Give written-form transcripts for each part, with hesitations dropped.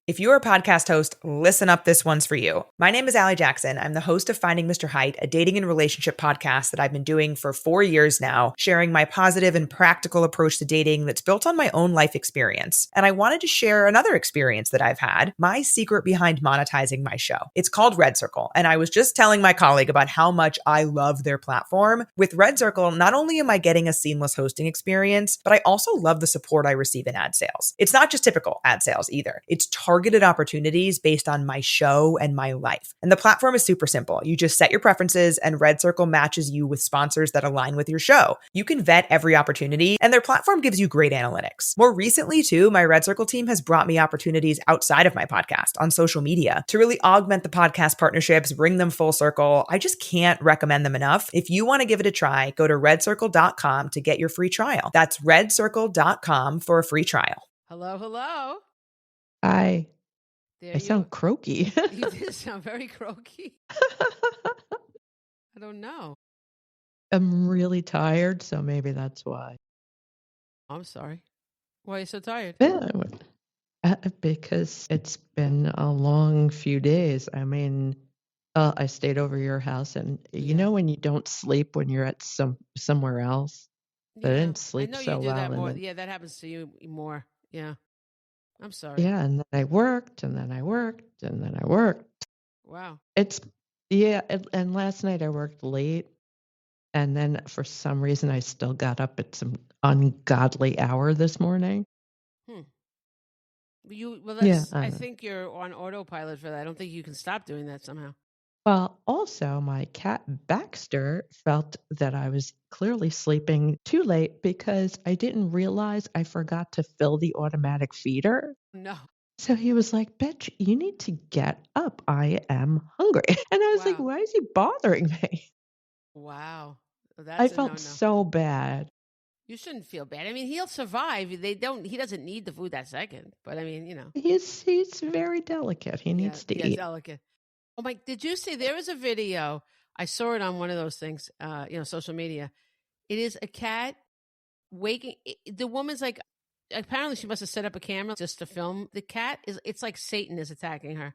If you're a podcast host, listen up, this one's for you. My name is Allie Jackson. I'm the host of Finding Mr. Height, a dating and relationship podcast that I've been doing for 4 years now, sharing my positive and practical approach to dating that's built on my own life experience. And I wanted to share another experience that I've had, my secret behind monetizing my show. It's called Red Circle, and I was just telling my colleague about how much I love their platform. With Red Circle, not only am I getting a seamless hosting experience, but I also love the support I receive in ad sales. It's not just typical ad sales either. It's targeted opportunities based on my show and my life. And the platform is super simple. You just set your preferences and Red Circle matches you with sponsors that align with your show. You can vet every opportunity and their platform gives you great analytics. More recently too, my Red Circle team has brought me opportunities outside of my podcast on social media to really augment the podcast partnerships, bring them full circle. I just can't recommend them enough. If you want to give it a try, go to redcircle.com to get your free trial. That's redcircle.com for a free trial. Hello. Hi. There I sound croaky. You did sound very croaky. I don't know. I'm really tired, so maybe that's why. I'm sorry. Why are you so tired? Yeah, because it's been a long few days. I mean, I stayed over your house, and you know when you don't sleep when you're at somewhere else? Yeah. I didn't sleep I know so you do well. that more. Yeah, that happens to you more. Yeah. I'm sorry. Yeah, and then I worked, and then I worked, and then I worked. Wow. And last night I worked late, and then for some reason I still got up at some ungodly hour this morning. I think you're on autopilot for that. I don't think you can stop doing that somehow. Well, also my cat Baxter felt that I was clearly sleeping too late because I didn't realize I forgot to fill the automatic feeder. No. So he was like, "Bitch, you need to get up. I am hungry." And I was like, "Why is he bothering me?" Wow. I felt so bad. You shouldn't feel bad. I mean, he'll survive. He doesn't need the food that second. But I mean, He's very delicate. He needs to eat. Delicate. Oh my, did you see there was a video? I saw it on one of those things, social media. It is a cat waking. The woman's like, apparently she must have set up a camera just to film. The cat it's like Satan is attacking her.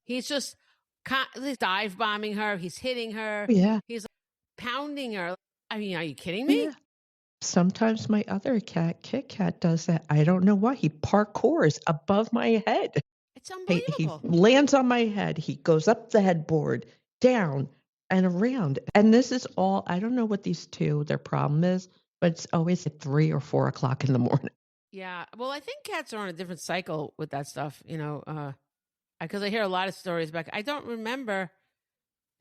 He's just dive bombing her. He's hitting her. Yeah. He's pounding her. I mean, are you kidding me? Yeah. Sometimes my other cat, Kit Kat, does that. I don't know why. He parkours above my head. It's unbelievable. He lands on my head. He goes up the headboard, down and around. And this is all, I don't know what their problem is, but it's always at 3 or 4 o'clock in the morning. Yeah. Well, I think cats are on a different cycle with that stuff, because I hear a lot of stories back. I don't remember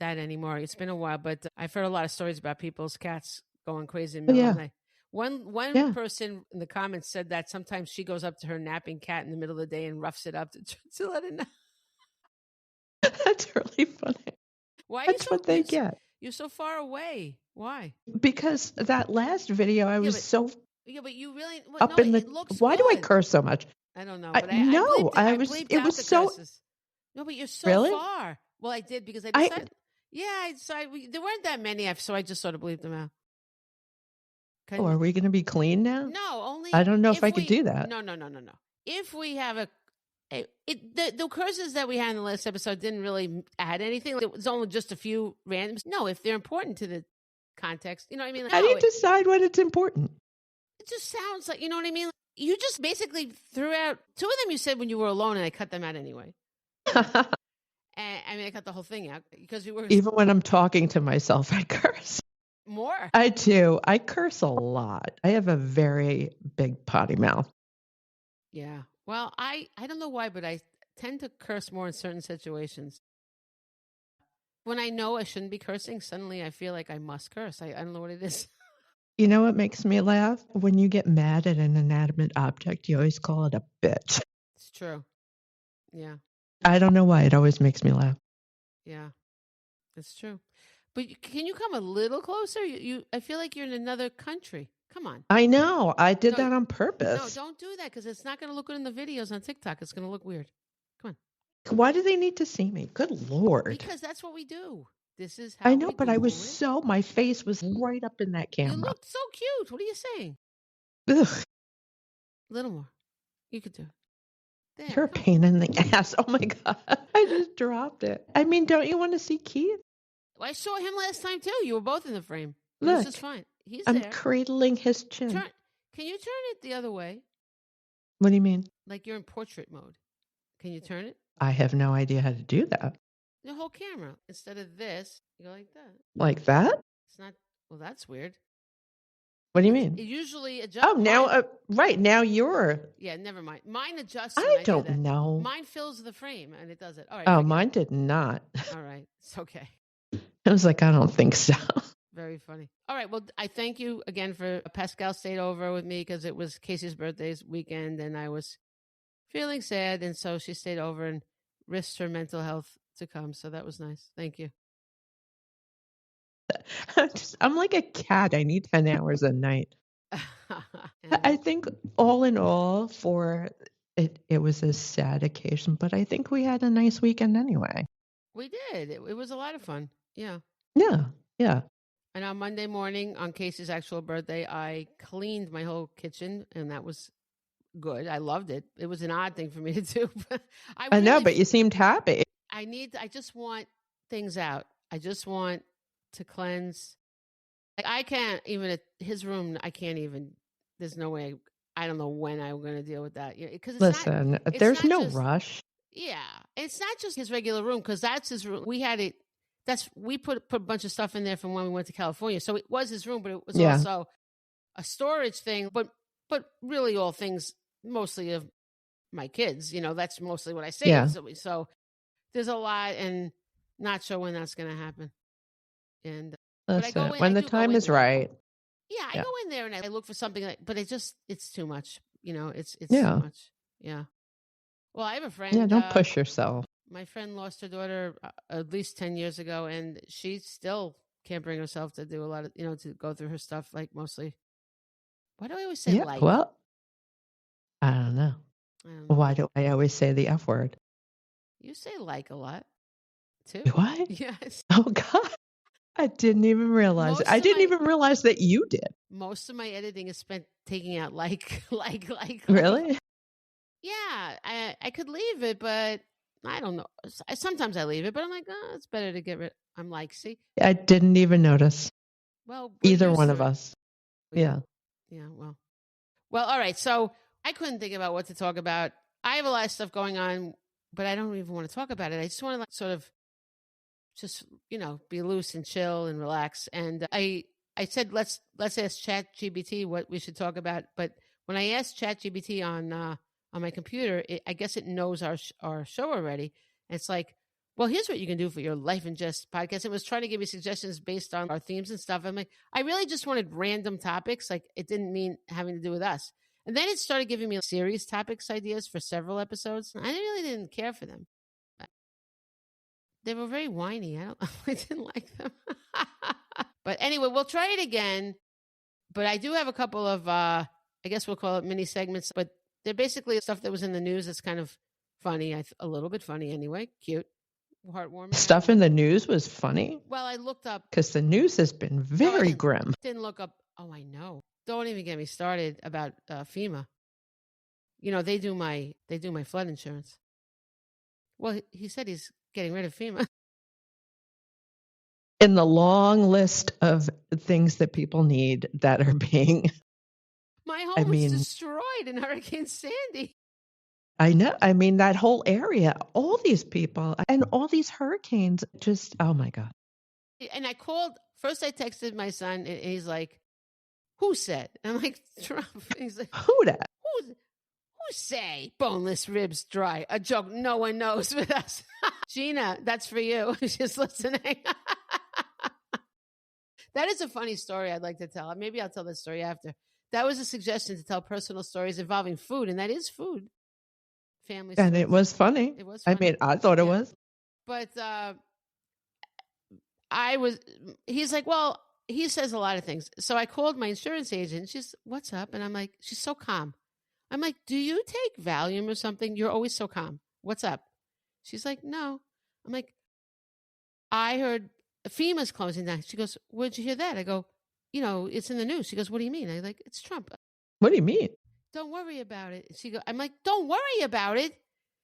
that anymore. It's been a while, but I've heard a lot of stories about people's cats going crazy in the middle of the night. One person in the comments said that sometimes she goes up to her napping cat in the middle of the day and roughs it up to let it know. That's really funny. Why? That's what they get. You're so far away. Why? Because that last video, I was so. Yeah, but you really it looks. Why do I curse so much? I don't know. But it was so. Curses. No, but you're so far. Well, I did because I decided. I decided there weren't that many, so I just sort of bleeped them out. Are we going to be clean now? No, only. I don't know if I could do that. No. If we have the curses that we had in the last episode didn't really add anything. It was only just a few randoms. No, if they're important to the context, you know what I mean? Like, how do you decide when it's important? It just sounds like, you know what I mean? You just basically threw out 2 of them you said when you were alone, and I cut them out anyway. And I mean, I cut the whole thing out because we were. Even when I'm talking to myself, I curse. More. I do. I curse a lot. I have a very big potty mouth. Yeah. Well, I don't know why, but I tend to curse more in certain situations. When I know I shouldn't be cursing, suddenly I feel like I must curse. I don't know what it is. You know what makes me laugh? When you get mad at an inanimate object, you always call it a bitch. It's true. Yeah. I don't know why. It always makes me laugh. Yeah. It's true. But can you come a little closer? I feel like you're in another country. Come on. I know. I did that on purpose. No, don't do that because it's not going to look good in the videos on TikTok. It's going to look weird. Come on. Why do they need to see me? Good Lord. Because that's what we do. This is how I know, but I was my face was right up in that camera. You looked so cute. What are you saying? Ugh. A little more. You could do it. There, You're a pain in the ass. Oh my God. I just dropped it. I mean, don't you want to see Keith? Well, I saw him last time too. You were both in the frame. Look, This is fine. He's I'm there. cradling his chin. Can you turn it the other way? What do you mean? Like you're in portrait mode. Can you turn it? I have no idea how to do that. The whole camera. Instead of this, you go like that. Like that? It's not. Well, that's weird. What do you mean? It usually adjusts. Oh, now, right now you're. Yeah, never mind. Mine adjusts. I don't know. Mine fills the frame and it does it. All right. Oh, mine did not. All right. It's okay. I was like, I don't think so. Very funny. All right. Well, I thank you again for Pascale stayed over with me because it was Casey's birthday's weekend and I was feeling sad. And so she stayed over and risked her mental health to come. So that was nice. Thank you. I'm like a cat. I need 10 hours a night. I think all in all for it was a sad occasion, but I think we had a nice weekend anyway. We did. It was a lot of fun. Yeah. Yeah. Yeah. And on Monday morning, on Casey's actual birthday, I cleaned my whole kitchen, and that was good. I loved it. It was an odd thing for me to do. I know, but you seemed happy. I just want things out. I just want to cleanse. I can't even at his room. I can't even. There's no way. I don't know when I'm going to deal with that. Because listen, there's no rush. Yeah, it's not just his regular room because that's his room. We had it. We put a bunch of stuff in there from when we went to California, so it was his room, but it was also a storage thing. But really, all things mostly of my kids. That's mostly what I say. Yeah. So there's a lot, and not sure when that's going to happen. And listen, when the time is right. Yeah, I go in there and I look for something, but it's too much. It's too much. Yeah. Well, I have a friend. Yeah, don't push yourself. My friend lost her daughter at least 10 years ago, and she still can't bring herself to do a lot of, to go through her stuff, like mostly. Why do I always say like? Well, I don't know. Why do I always say the F word? You say like a lot, too. Do I? Yes. Oh, God. I didn't even realize it. I didn't even realize that you did. Most of my editing is spent taking out like. Really? Yeah, I could leave it, but I don't know. Sometimes I leave it, but I'm like, it's better to get rid. I'm like, see? I didn't even notice. Well, either one of us. Yeah. Yeah, well, all right. So I couldn't think about what to talk about. I have a lot of stuff going on, but I don't even want to talk about it. I just want to sort of just, be loose and chill and relax. And I said, let's ask ChatGPT what we should talk about. But when I asked ChatGPT on my computer, I guess it knows our show already. And it's like, well, here's what you can do for your Life and Jest podcast. It was trying to give me suggestions based on our themes and stuff. I'm like, I really just wanted random topics. Like it didn't mean having to do with us. And then it started giving me serious topics ideas for several episodes. I really didn't care for them. They were very whiny. I didn't like them. But anyway, we'll try it again. But I do have a couple of, I guess we'll call it mini segments. But they're basically stuff that was in the news that's kind of funny. A little bit funny anyway. Cute. Heartwarming. Stuff in the news was funny? Well, I looked up. Because the news has been very grim. Didn't look up. Oh, I know. Don't even get me started about FEMA. They do my flood insurance. Well, he said he's getting rid of FEMA. In the long list of things that people need that are being... My home was destroyed in Hurricane Sandy. I know. I mean, that whole area, all these people and all these hurricanes, just, oh my God. And I called, first I texted my son and he's like, who said? And I'm like, Trump. And he's like, who that? Who say boneless ribs dry? A joke no one knows with us. Gina, that's for you. She's listening. That is a funny story I'd like to tell. Maybe I'll tell this story after. That was a suggestion to tell personal stories involving food, and that is food. Family stories. And it was funny. It was funny. I mean, I thought it was. But he's like, well, he says a lot of things. So I called my insurance agent. She's, what's up? And I'm like, she's so calm. I'm like, do you take Valium or something? You're always so calm. What's up? She's like, no. I'm like, I heard FEMA's closing down. She goes, where'd you hear that? I go, it's in the news. She goes, what do you mean? I like, it's Trump. What do you mean? Don't worry about it. I'm like, don't worry about it.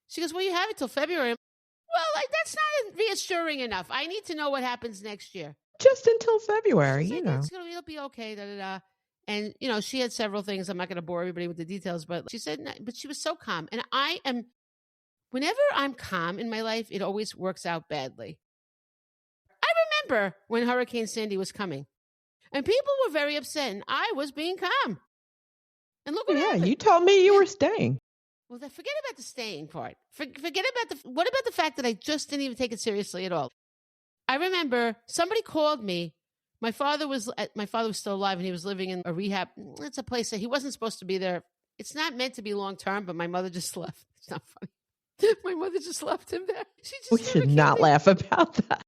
She goes, well, you have it till February. Well, that's not reassuring enough. I need to know what happens next year. Just until February, She's like, it'll be okay, da-da-da. And, she had several things. I'm not going to bore everybody with the details, but she said, but she was so calm. And whenever I'm calm in my life, it always works out badly. I remember when Hurricane Sandy was coming and people were very upset and I was being calm. And look what happened. You told me you were staying. Well, forget about the staying part. Forget about what about the fact that I just didn't even take it seriously at all? I remember somebody called me. My father was still alive and he was living in a rehab. It's a place that he wasn't supposed to be there. It's not meant to be long term, but my mother just left. It's not funny. My mother just left him there. We should not laugh about that.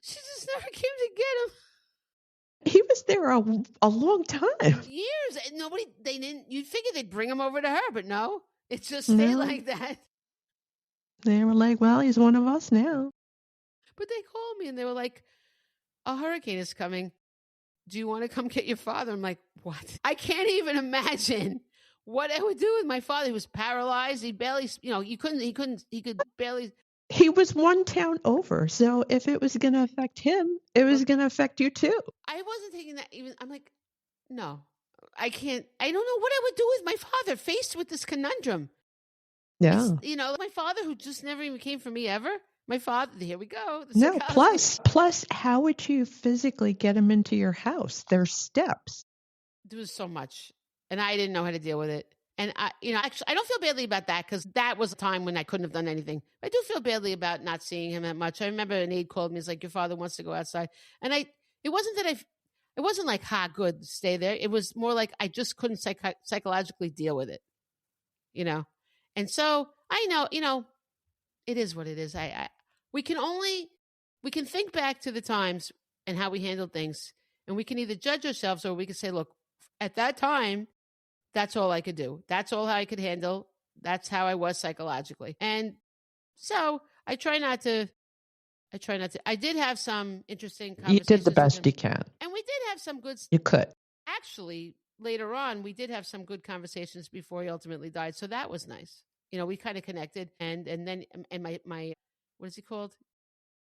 She just never came to get him. He was there a long time. Years. You'd figure they'd bring him over to her, but no. It just stayed like that. They were like, well, he's one of us now. But they called me and they were like, a hurricane is coming. Do you want to come get your father? I'm like, what? I can't even imagine what I would do with my father. He was paralyzed. He barely, he could barely. He was one town over. So if it was going to affect him, it was going to affect you too. I wasn't taking that even. I'm like, no, I can't. I don't know what I would do with my father faced with this conundrum. Yeah. My father who just never even came for me ever. My father, here we go. No, plus, how would you physically get him into your house? There's steps. There was so much, and I didn't know how to deal with it. And actually, I don't feel badly about that because that was a time when I couldn't have done anything. I do feel badly about not seeing him that much. I remember an aide called me. He's like, "Your father wants to go outside," and it wasn't like, good, stay there. It was more like I just couldn't psychologically deal with it, And so I know, it is what it is. We can think back to the times and how we handled things, and we can either judge ourselves or we can say, look, at that time, that's all I could do. That's all I could handle. That's how I was psychologically. And so I try not to. I did have some interesting conversations. You did the best you can. And we did have some good. You could. Actually, later on, we did have some good conversations before he ultimately died. So that was nice. We kind of connected. And then my what is he called?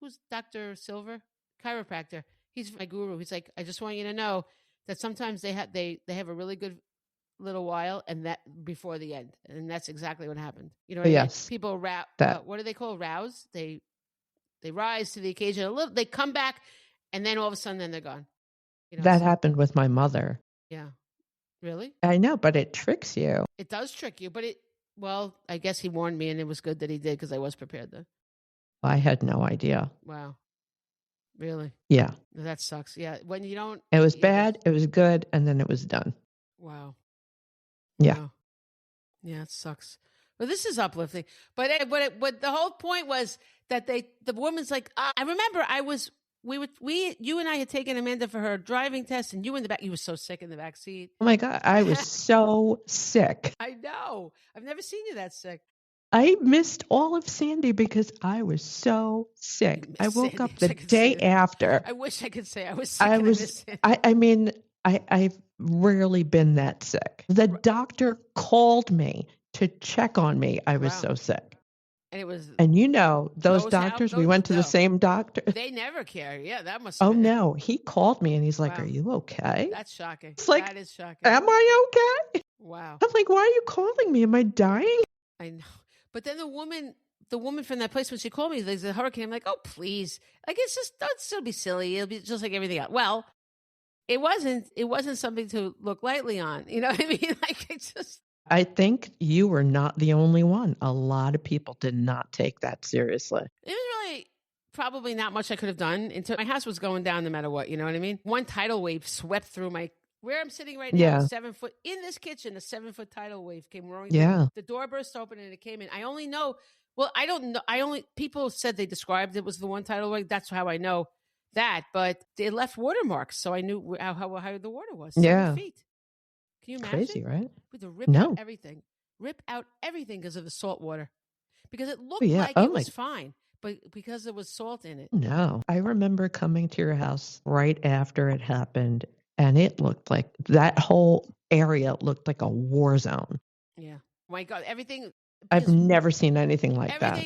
Who's Dr. Silver? Chiropractor. He's my guru. He's like, I just want you to know that sometimes they have a really good little while and that before the end. And that's exactly what happened. You know what I mean? People what do they call rouse? They rise to the occasion a little, they come back and then all of a sudden then they're gone. That happened with my mother. Yeah. Really? I know, but it tricks you. It does trick you, but I guess he warned me and it was good that he did because I was prepared then. I had no idea. Wow. Really? Yeah. That sucks. Yeah. When you don't. It was bad. It was good. And then it was done. Wow. Yeah. Wow. Yeah, it sucks. Well, this is uplifting. But the whole point was that the woman's like, I remember you and I had taken Amanda for her driving test and you in the back, you were so sick in the back seat. Oh my God. I was so sick. I know. I've never seen you that sick. I missed all of Sandy because I was so sick. I woke up the day after. I wish I could say I was sick. I've rarely been that sick. The doctor called me to check on me. I was so sick. And it was. And those doctors, we went to the same doctor. They never care. Yeah, that must. Oh no, he called me and he's like, "Are you okay?" That's shocking. It's like, that is shocking. Am I okay? Wow. I'm like, why are you calling me? Am I dying? I know. But then the woman from that place, when she called me, there's a hurricane. I'm like, oh, please. Like, it's just, don't still be silly. It'll be just like everything else. Well, it wasn't something to look lightly on. You know what I mean? Like, it's just. I think you were not the only one. A lot of people did not take that seriously. It was really probably not much I could have done. My house was going down no matter what. You know what I mean? One tidal wave swept through where I'm sitting right now, 7 foot in this kitchen, a 7-foot tidal wave came roaring. Yeah. The door burst open and it came in. I only know, I don't know. People said they described it was the one tidal wave. That's how I know that, but it left watermarks. So I knew how the water was. 7 feet. Can you imagine? Crazy, right? We had to rip out everything. Rip out everything because of the salt water. Because it looked like it was fine, but because there was salt in it. No. I remember coming to your house right after it happened. And it looked like that whole area looked like a war zone. Yeah. My God, everything. I've never seen anything like that.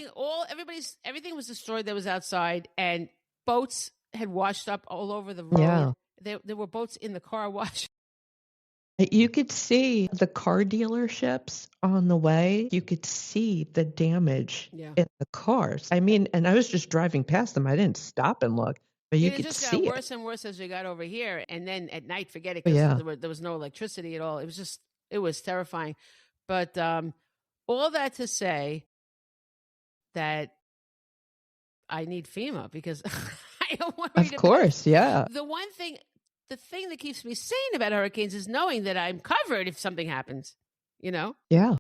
Everything was destroyed that was outside, and boats had washed up all over the road. Yeah. There were boats in the car wash. You could see the car dealerships on the way. You could see the damage in the cars. I mean, and I was just driving past them. I didn't stop and look, but you could see it. It just got worse and worse as we got over here. And then at night, forget it, Yeah. because there was no electricity at all. It was terrifying. But all that to say that I need FEMA because I don't want to. Of course, yeah. The thing that keeps me sane about hurricanes is knowing that I'm covered if something happens, you know? Yeah.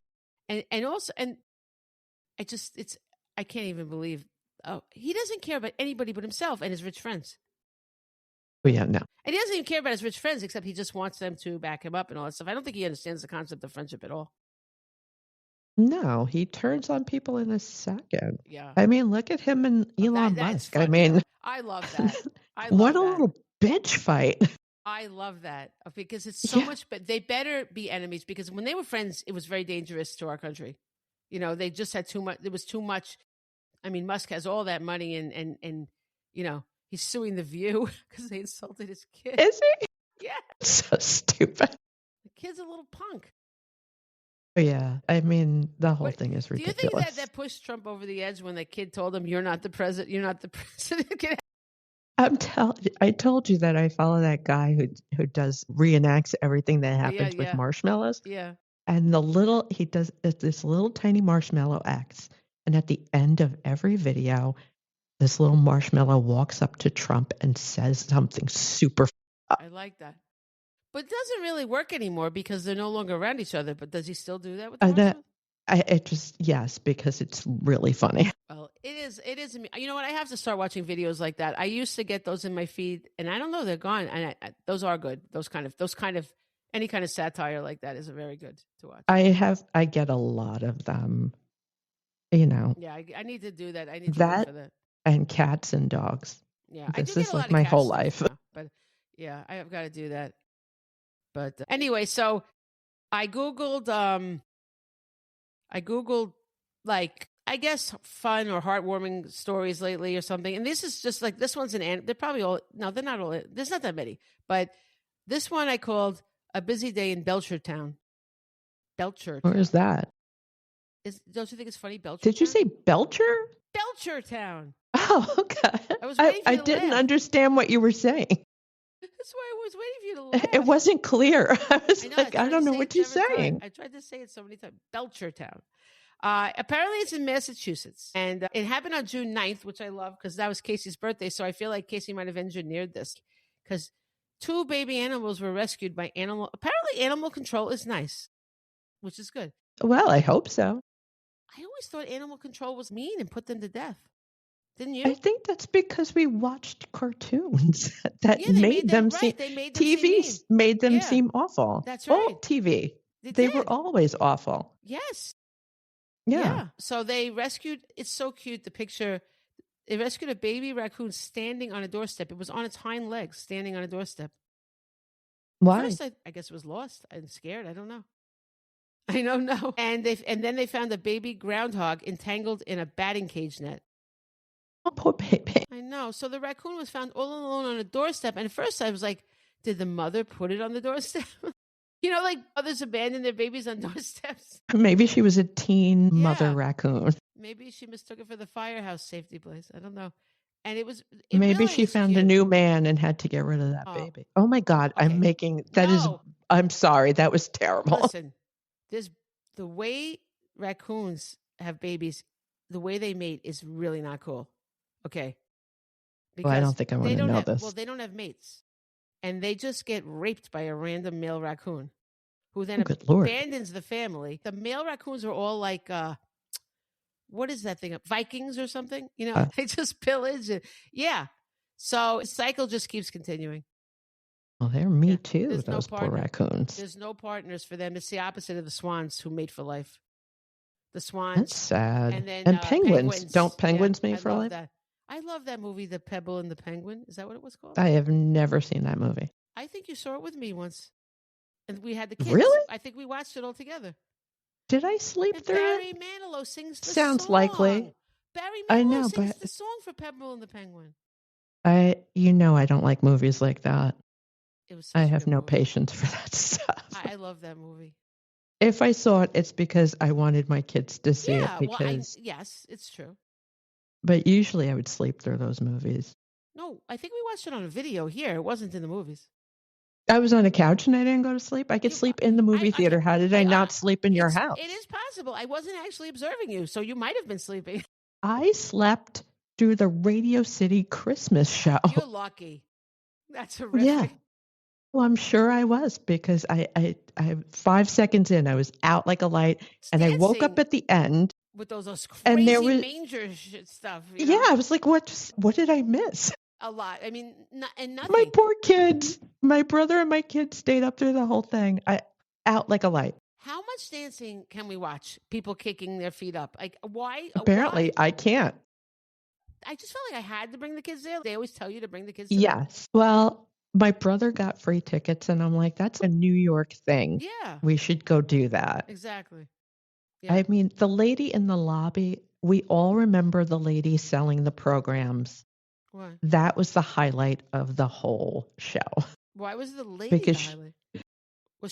And also, I can't even believe, he doesn't care about anybody but himself and his rich friends. Oh, yeah, no. And he doesn't even care about his rich friends, except he just wants them to back him up and all that stuff. I don't think he understands the concept of friendship at all. No, he turns on people in a second. Yeah. I mean, look at him and Elon Musk. I mean, I love that. What a little bitch fight. I love that because it's so much, but they better be enemies because when they were friends, it was very dangerous to our country. You know, they just had too much. There was too much. I mean, Musk has all that money and you know, he's suing The View because they insulted his kid. Is he? Yeah. So stupid. The kid's a little punk. Yeah. I mean, the whole thing is ridiculous. Do you think that pushed Trump over the edge when the kid told him, you're not the president, you're not the president? I told you that I follow that guy who reenacts everything that happens with marshmallows. Yeah. And he does this little tiny marshmallow acts. And at the end of every video, this little marshmallow walks up to Trump and says something super. I like that. But it doesn't really work anymore because they're no longer around each other. But does he still do that with the marshmallow? Yes, because it's really funny. Well, it is. You know what? I have to start watching videos like that. I used to get those in my feed, and I don't know, they're gone. And those are good. Those kind of any kind of satire like that is very good to watch. I get a lot of them. You know. Yeah, I need to do that. I need to look for that. And cats and dogs. Yeah, this is like my whole life. Now, but yeah, I have got to do that. But anyway, so I googled like, I guess, fun or heartwarming stories lately or something. And this is just like, this one's they're probably all, no, they're not all, there's not that many. But this one I called A Busy Day in Belchertown. Where is that? Don't you think it's funny, Belchertown? Did you say Belcher? Belchertown. Oh, okay. I didn't understand what you were saying. That's why I was waiting for you to laugh. It wasn't clear. I don't know what you're saying. I tried to say it so many times. Belchertown. Apparently it's in Massachusetts. And it happened on June 9th, which I love because that was Casey's birthday. So I feel like Casey might have engineered this because 2 baby animals were rescued by apparently animal control is nice, which is good. Well, I hope so. I always thought animal control was mean and put them to death. Didn't you? I think that's because we watched cartoons that made them seem. TV made them seem awful. That's right. Old TV. They were always awful. Yes. Yeah. So they rescued. It's so cute. The picture. They rescued a baby raccoon standing on a doorstep. It was on its hind legs, standing on a doorstep. Why? First, I guess it was lost and scared. I don't know. I don't know. And then they found a baby groundhog entangled in a batting cage net. Oh, poor baby. I know. So the raccoon was found all alone on a doorstep. And at first I was like, did the mother put it on the doorstep? You know, like mothers abandon their babies on doorsteps. Maybe she was a teen mother raccoon. Maybe she mistook it for the firehouse safety place. I don't know. And maybe really she found a new man and had to get rid of that baby. Oh my God. Okay. I'm sorry. That was terrible. Listen, the way raccoons have babies, the way they mate is really not cool. Okay. Because I don't think I want to know this. Well, they don't have mates. And they just get raped by a random male raccoon who then abandons the family. The male raccoons are all like, what is that thing? Vikings or something? You know, they just pillage. So the cycle just keeps continuing. Well, they're me too, those poor raccoons. There's no partners for them. It's the opposite of the swans who mate for life. The swans. That's sad. And penguins. Don't penguins mate for life? That. I love that movie, The Pebble and the Penguin. Is that what it was called? I have never seen that movie. I think you saw it with me once. And we had the kids. Really? I think we watched it all together. Did I sleep And through Barry it? Manilow sings the Sounds song. likely. Barry I Manilow know, sings but the song for Pebble and the Penguin. I don't like movies like that. It was I such a have good no movie. patience for that stuff. I love that movie. If I saw it, it's because I wanted my kids to see it. Yeah, yes, it's true. But usually I would sleep through those movies. No, I think we watched it on a video here. It wasn't in the movies. I was on a couch and I didn't go to sleep. I could sleep in the movie theater. How did I not sleep in your house? It is possible. I wasn't actually observing you, so you might have been sleeping. I slept through the Radio City Christmas show. You're lucky. That's horrific. Yeah. Well, I'm sure I was because I 5 seconds in, I was out like a light, and I woke up at the end with those crazy and there was manger stuff. Yeah, I was like, what did I miss? A lot. I mean, and nothing. My poor kids. My brother and my kids stayed up through the whole thing. I out like a light. How much dancing can we watch? People kicking their feet up. Like, why? Apparently, I can't. I just felt like I had to bring the kids there. They always tell you to bring the kids there. Yes. Well, my brother got free tickets, and I'm like, that's a New York thing. Yeah. We should go do that. Exactly. Yeah. I mean, the lady in the lobby, we all remember the lady selling the programs. Why? That was the highlight of the whole show. Why was the lady the highlight?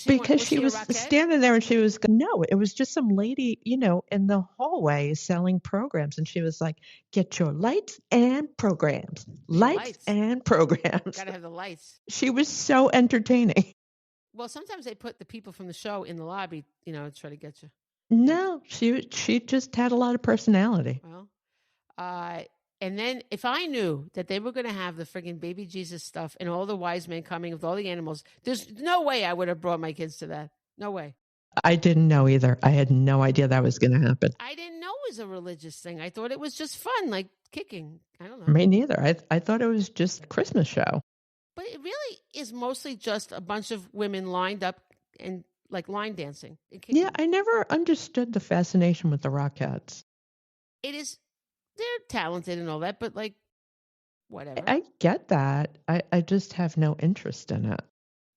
Because she was standing there and she was, no, it was just some lady, in the hallway selling programs. And she was like, get your lights and programs. Lights and programs. Gotta have the lights. She was so entertaining. Well, sometimes they put the people from the show in the lobby, to try to get you. No, she just had a lot of personality. Well, and then if I knew that they were going to have the friggin' baby Jesus stuff and all the wise men coming with all the animals, there's no way I would have brought my kids to that. No way. I didn't know either. I had no idea that was going to happen. I didn't know it was a religious thing. I thought it was just fun, like kicking. I don't know. Me neither. I thought it was just a Christmas show. But it really is mostly just a bunch of women lined up and like line dancing. Yeah, I never understood the fascination with the Rockettes. It is, they're talented and all that, but like, whatever. I get that. I just have no interest in it.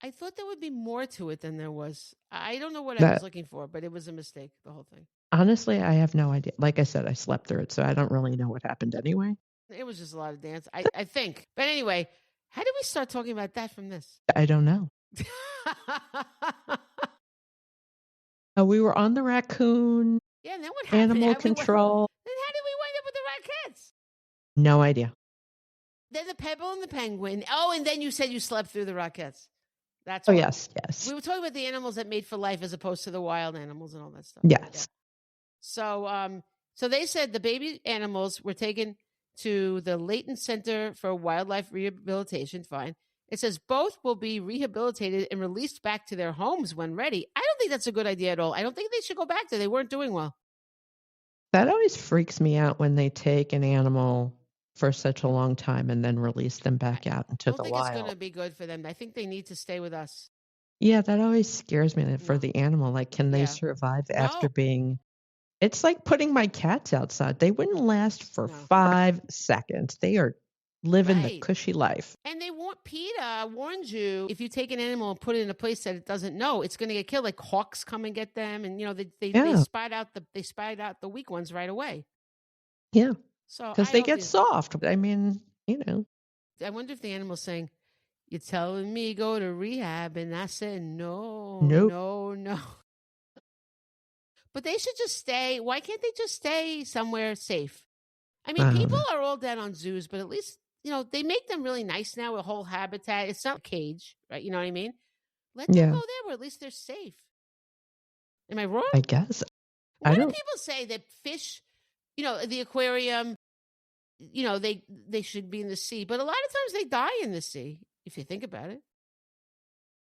I thought there would be more to it than there was. I don't know what I was looking for, but it was a mistake, the whole thing. Honestly, I have no idea. Like I said, I slept through it, so I don't really know what happened anyway. It was just a lot of dance, I think. But anyway, how did we start talking about that from this? I don't know. We were on the raccoon. Yeah, and then what happened? Animal control. Then how did we wind up with the Rockettes? No idea. Then the Pebble and the Penguin. Oh, and then you said you slept through the Rockettes. That's why. Yes. We were talking about the animals that made for life as opposed to the wild animals and all that stuff. Yes. Yeah. So they said the baby animals were taken to the Layton Center for Wildlife Rehabilitation. Fine. It says both will be rehabilitated and released back to their homes when ready. I don't think that's a good idea at all. I don't think they should go back there. They weren't doing well. That always freaks me out when they take an animal for such a long time and then release them back out into the wild. I don't think it's going to be good for them. I think they need to stay with us. Yeah, that always scares me for the animal. Like, can they survive after being... It's like putting my cats outside. They wouldn't last for 5 seconds. They are living the cushy life. And PETA warns you, if you take an animal and put it in a place that it doesn't know, it's going to get killed. Like hawks come and get them, and they spot out the weak ones right away. Yeah, so because they get soft. I mean, I wonder if the animal's saying, "You're telling me go to rehab," and I said, "No, no." But they should just stay. Why can't they just stay somewhere safe? I mean, people are all down on zoos, but at least, they make them really nice now, a whole habitat. It's not a cage, right? You know what I mean? Let them go there where at least they're safe. Am I wrong? I guess. Why do people say that fish, the aquarium, they should be in the sea, but a lot of times they die in the sea, if you think about it.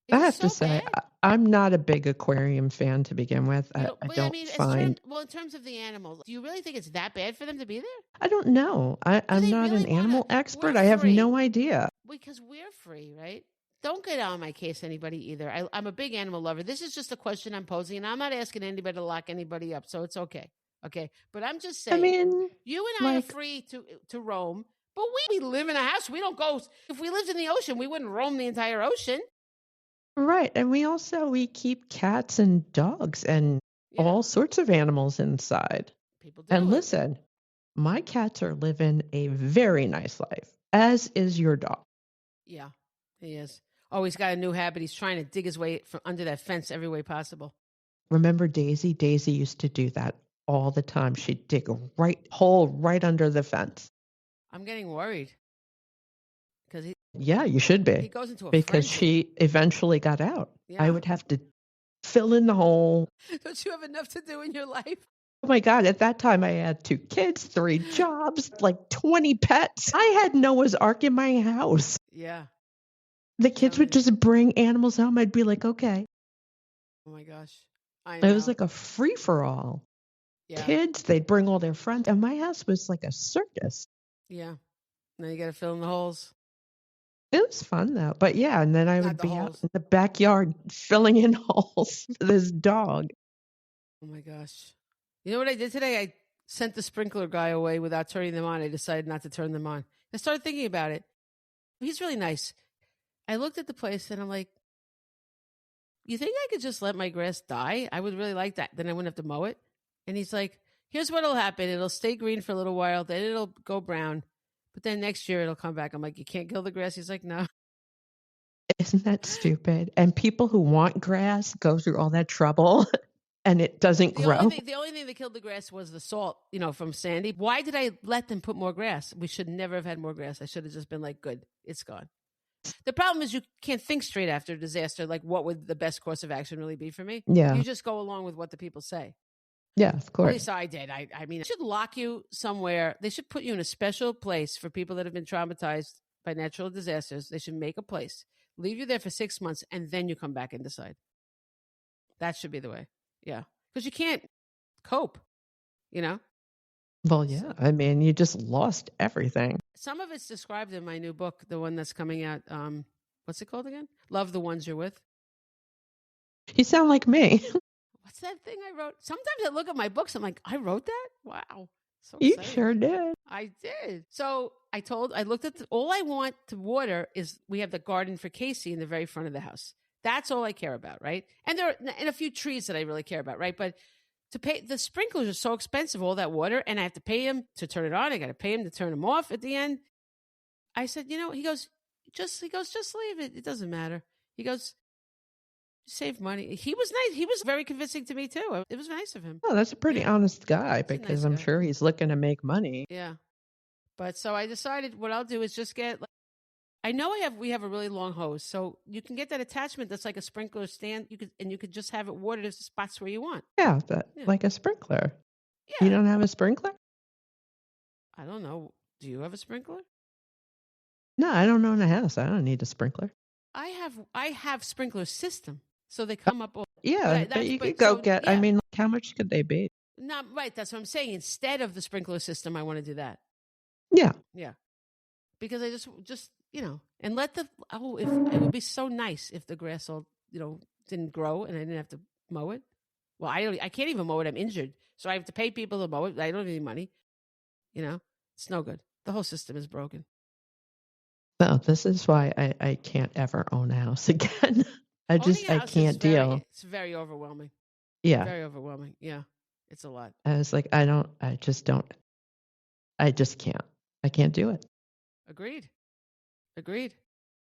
I have to say, I'm not a big aquarium fan to begin with. I don't find... in terms of the animals, do you really think it's that bad for them to be there? I don't know. I'm not an animal expert. I have no idea. Because we're free, right? Don't get on my case, anybody, either. I'm a big animal lover. This is just a question I'm posing, and I'm not asking anybody to lock anybody up, so it's okay. Okay? But I'm just saying, you and I are free to roam, but we live in a house. We don't go... If we lived in the ocean, we wouldn't roam the entire ocean. Right. And we keep cats and dogs and all sorts of animals inside. People do. And listen, my cats are living a very nice life, as is your dog. Yeah, he is. Oh, he's got a new habit. He's trying to dig his way from under that fence every way possible. Remember Daisy? Daisy used to do that all the time. She'd dig a hole right under the fence. I'm getting worried. Because yeah, you should be. He goes into a because frenzy. she eventually got out. Yeah. I would have to fill in the hole. Don't you have enough to do in your life? Oh my God, at that time I had 2 kids, 3 jobs, like 20 pets. I had Noah's Ark in my house. Yeah. The kids would just bring animals home. I'd be like, okay. Oh my gosh. I know. It was like a free-for-all. Yeah. Kids, they'd bring all their friends. And my house was like a circus. Yeah. Now you got to fill in the holes. It was fun though. But yeah, and then I would be out in the backyard filling in holes for this dog. Oh my gosh. You know what I did today? I sent the sprinkler guy away without turning them on. I decided not to turn them on. I started thinking about it. He's really nice. I looked at the place and I'm like, you think I could just let my grass die? I would really like that. Then I wouldn't have to mow it. And he's like, here's what'll happen. It'll stay green for a little while. Then it'll go brown. But then next year it'll come back. I'm like, you can't kill the grass? He's like, no. Isn't that stupid? And people who want grass go through all that trouble and it doesn't grow. The only thing that killed the grass was the salt, from Sandy. Why did I let them put more grass? We should never have had more grass. I should have just been like, good, it's gone. The problem is you can't think straight after a disaster. Like, what would the best course of action really be for me? Yeah. You just go along with what the people say. Yeah, of course. At least I did. I mean, they should lock you somewhere. They should put you in a special place for people that have been traumatized by natural disasters. They should make a place, leave you there for 6 months, and then you come back and decide. That should be the way. Yeah. Because you can't cope, Well, yeah. I mean, you just lost everything. Some of it's described in my new book, the one that's coming out. What's it called again? Love the Ones You're With. You sound like me. What's that thing I wrote? Sometimes I look at my books. I'm like, I wrote that? Wow. So you exciting. Sure did. I did. So I looked at all I want to water is we have the garden for Casey in the very front of the house. That's all I care about, right? And there are and a few trees that I really care about, right? But to pay the sprinklers are so expensive, all that water, and I have to pay him to turn it on. I got to pay him to turn them off at the end. I said, he goes, just leave it. It doesn't matter. He goes, save money. He was nice. He was very convincing to me too. It was nice of him. Oh, that's a pretty honest guy because I'm sure he's looking to make money. Yeah. But so I decided what I'll do is just get, I know we have a really long hose, so you can get that attachment that's like a sprinkler stand. You could just have it watered at the spots where you want. Yeah, like a sprinkler. Yeah. You don't have a sprinkler? I don't know. Do you have a sprinkler? No, I don't own a house. I don't need a sprinkler. I have sprinkler system, so they come up. Yeah, but you could go get. Yeah. I mean, how much could they be? Not right. That's what I'm saying. Instead of the sprinkler system, I want to do that. Yeah. Yeah. Because I just and let if it would be so nice if the grass all didn't grow and I didn't have to mow it. Well, I can't even mow it. I'm injured, so I have to pay people to mow it. I don't have any money. It's no good. The whole system is broken. No, this is why I can't ever own a house again. I can't deal. It's very overwhelming. Yeah. Very overwhelming. Yeah. It's a lot. I was like, I just can't. I can't do it. Agreed.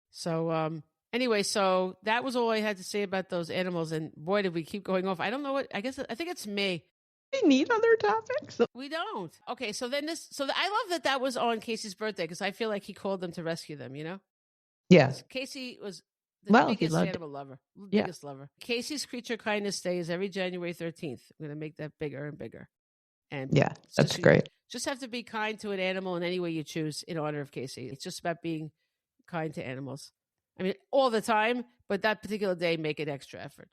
So, anyway, so that was all I had to say about those animals. And boy, did we keep going off. I don't know I think it's me. We need other topics. We don't. Okay. So then I love that was on Casey's birthday because I feel like he called them to rescue them, Yeah. Casey was the biggest animal lover. Yeah. Biggest lover. Casey's Creature Kindness Day is every January 13th. I'm going to make that bigger and bigger. And yeah, that's great. Just have to be kind to an animal in any way you choose in honor of Casey. It's just about being kind to animals. I mean, all the time, but that particular day, make an extra effort.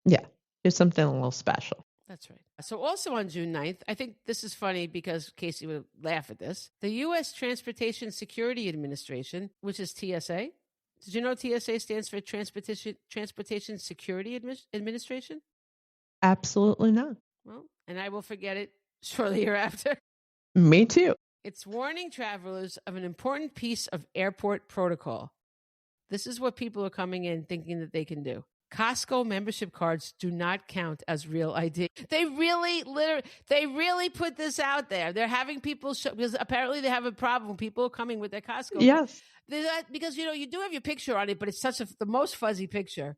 Yeah, do something a little special. That's right. So also on June 9th, I think this is funny because Casey would laugh at this. The U.S. Transportation Security Administration, which is TSA. Did you know TSA stands for Transportation Security Administration? Absolutely not. Well, and I will forget it shortly hereafter. Me too. It's warning travelers of an important piece of airport protocol. This is what people are coming in thinking that they can do. Costco membership cards do not count as real ID. They really put this out there. They're having people show, because apparently they have a problem. People coming with their Costco. Yes. Because, you do have your picture on it, but it's the most fuzzy picture.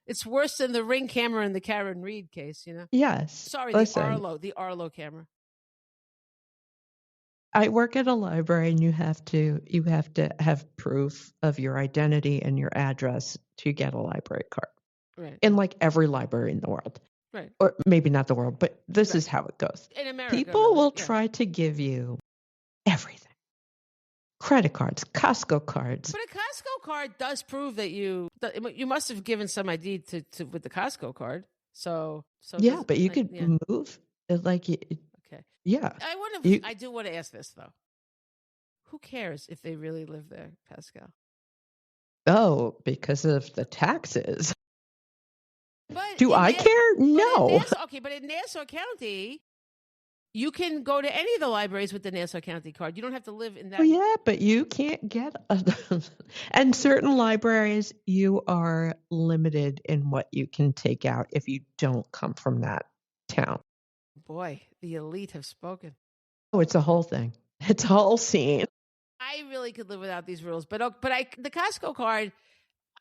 It's worse than the Ring camera in the Karen Reed case, Yes. Sorry, Listen, the Arlo camera. I work at a library, and you have to have proof of your identity and your address to get a library card. Right. In like every library in the world. Right. Or maybe not the world, but this is how it goes. In America, people will try to give you everything. Credit cards, Costco cards. But a Costco card does prove that you must have given some ID to with the Costco card. So yeah, but you could move like okay. Yeah. I do want to ask this though. Who cares if they really live there, Pascale? Oh, because of the taxes. But do I care? No. But in Nassau County, you can go to any of the libraries with the Nassau County card. You don't have to live in that. Well, yeah, but you can't get and certain libraries, you are limited in what you can take out if you don't come from that town. Boy, the elite have spoken. Oh, it's a whole thing. It's a whole scene. I really could live without these rules, but the Costco card,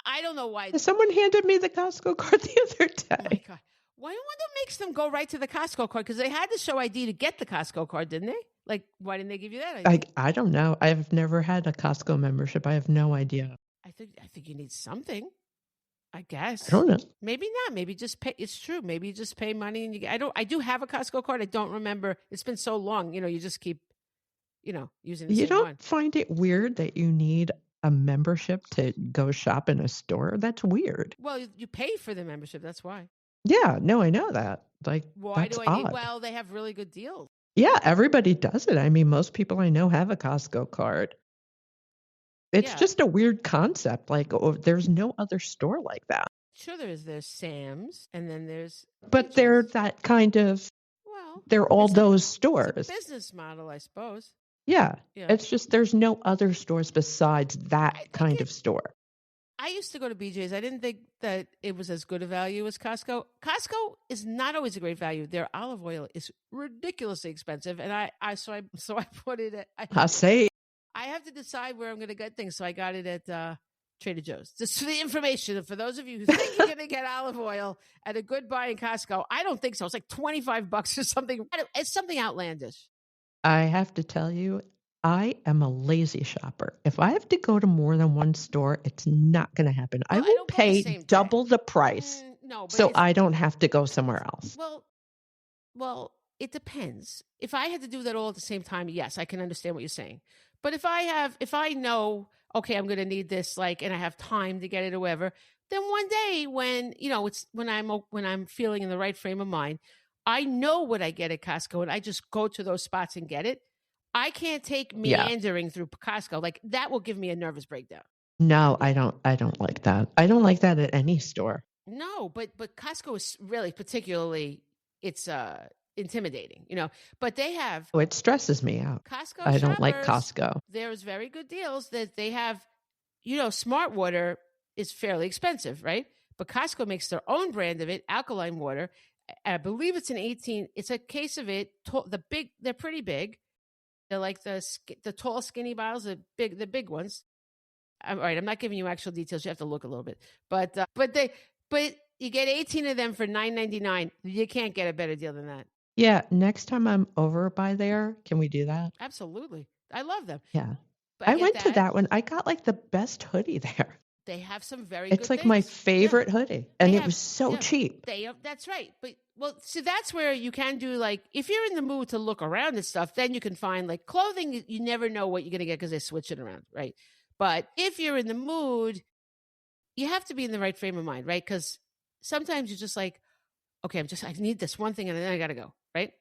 I don't know why. Someone handed me the Costco card the other day. Oh my God. Why makes them go right to the Costco card? Because they had to show ID to get the Costco card, didn't they? Like, why didn't they give you that ID? I don't know. I've never had a Costco membership. I have no idea. I think you need something. I guess. I don't know. Maybe not. Maybe just pay. It's true. Maybe you just pay money and you get. I do have a Costco card. I don't remember. It's been so long. You just keep, using the same one. You don't find it weird that you need a membership to go shop in a store? That's weird. Well, you pay for the membership. That's why. Yeah, no, I know that. Like, why that's do I need? odd. Well, they have really good deals. Yeah, everybody does it. I mean, most people I know have a Costco card. It's just a weird concept. Like, there's no other store like that. Sure, there's Sam's, and then there's. But they're that kind of. Well, they're all those stores. It's a business model, I suppose. Yeah, it's just there's no other stores besides that kind of store. I used to go to BJ's. I didn't think that it was as good a value as Costco. Costco is not always a great value. Their olive oil is ridiculously expensive, and I put it at. I have to decide where I'm going to get things, so I got it at Trader Joe's. Just for the information, for those of you who think you're going to get olive oil at a good buy in Costco, I don't think so. It's like $25 or something. It's something outlandish. I have to tell you, I am a lazy shopper. If I have to go to more than one store, it's not going to happen. Well, I will pay double the price so I don't have to go somewhere else. Well, it depends. If I had to do that all at the same time, yes, I can understand what you're saying. But if I know, okay, I'm going to need this, and I have time to get it or whatever, then one day when, it's when I'm feeling in the right frame of mind, I know what I get at Costco and I just go to those spots and get it. I can't take meandering through Costco. Like, that will give me a nervous breakdown. No, I don't like that. I don't like that at any store. No, but Costco is really particularly, it's intimidating, but they have. Oh, it stresses me out. Costco I don't like Costco. There's very good deals that they have. Smart water is fairly expensive, right? But Costco makes their own brand of it, alkaline water. I believe it's an 18. It's a case of it. They're pretty big. They're like the tall, skinny bottles, the big ones. All right, I'm not giving you actual details. You have to look a little bit. But you get 18 of them for $9.99. You can't get a better deal than that. Yeah, next time I'm over by there, can we do that? Absolutely. I love them. Yeah. I went to that one. I got the best hoodie there. They have some very good things. My favorite hoodie. And it was so cheap. That's right. But see, that's where you can do if you're in the mood to look around and stuff, then you can find clothing. You never know what you're going to get because they switch it around, right? But if you're in the mood, you have to be in the right frame of mind, right? Because sometimes you're just okay, I need this one thing and then I got to go, right?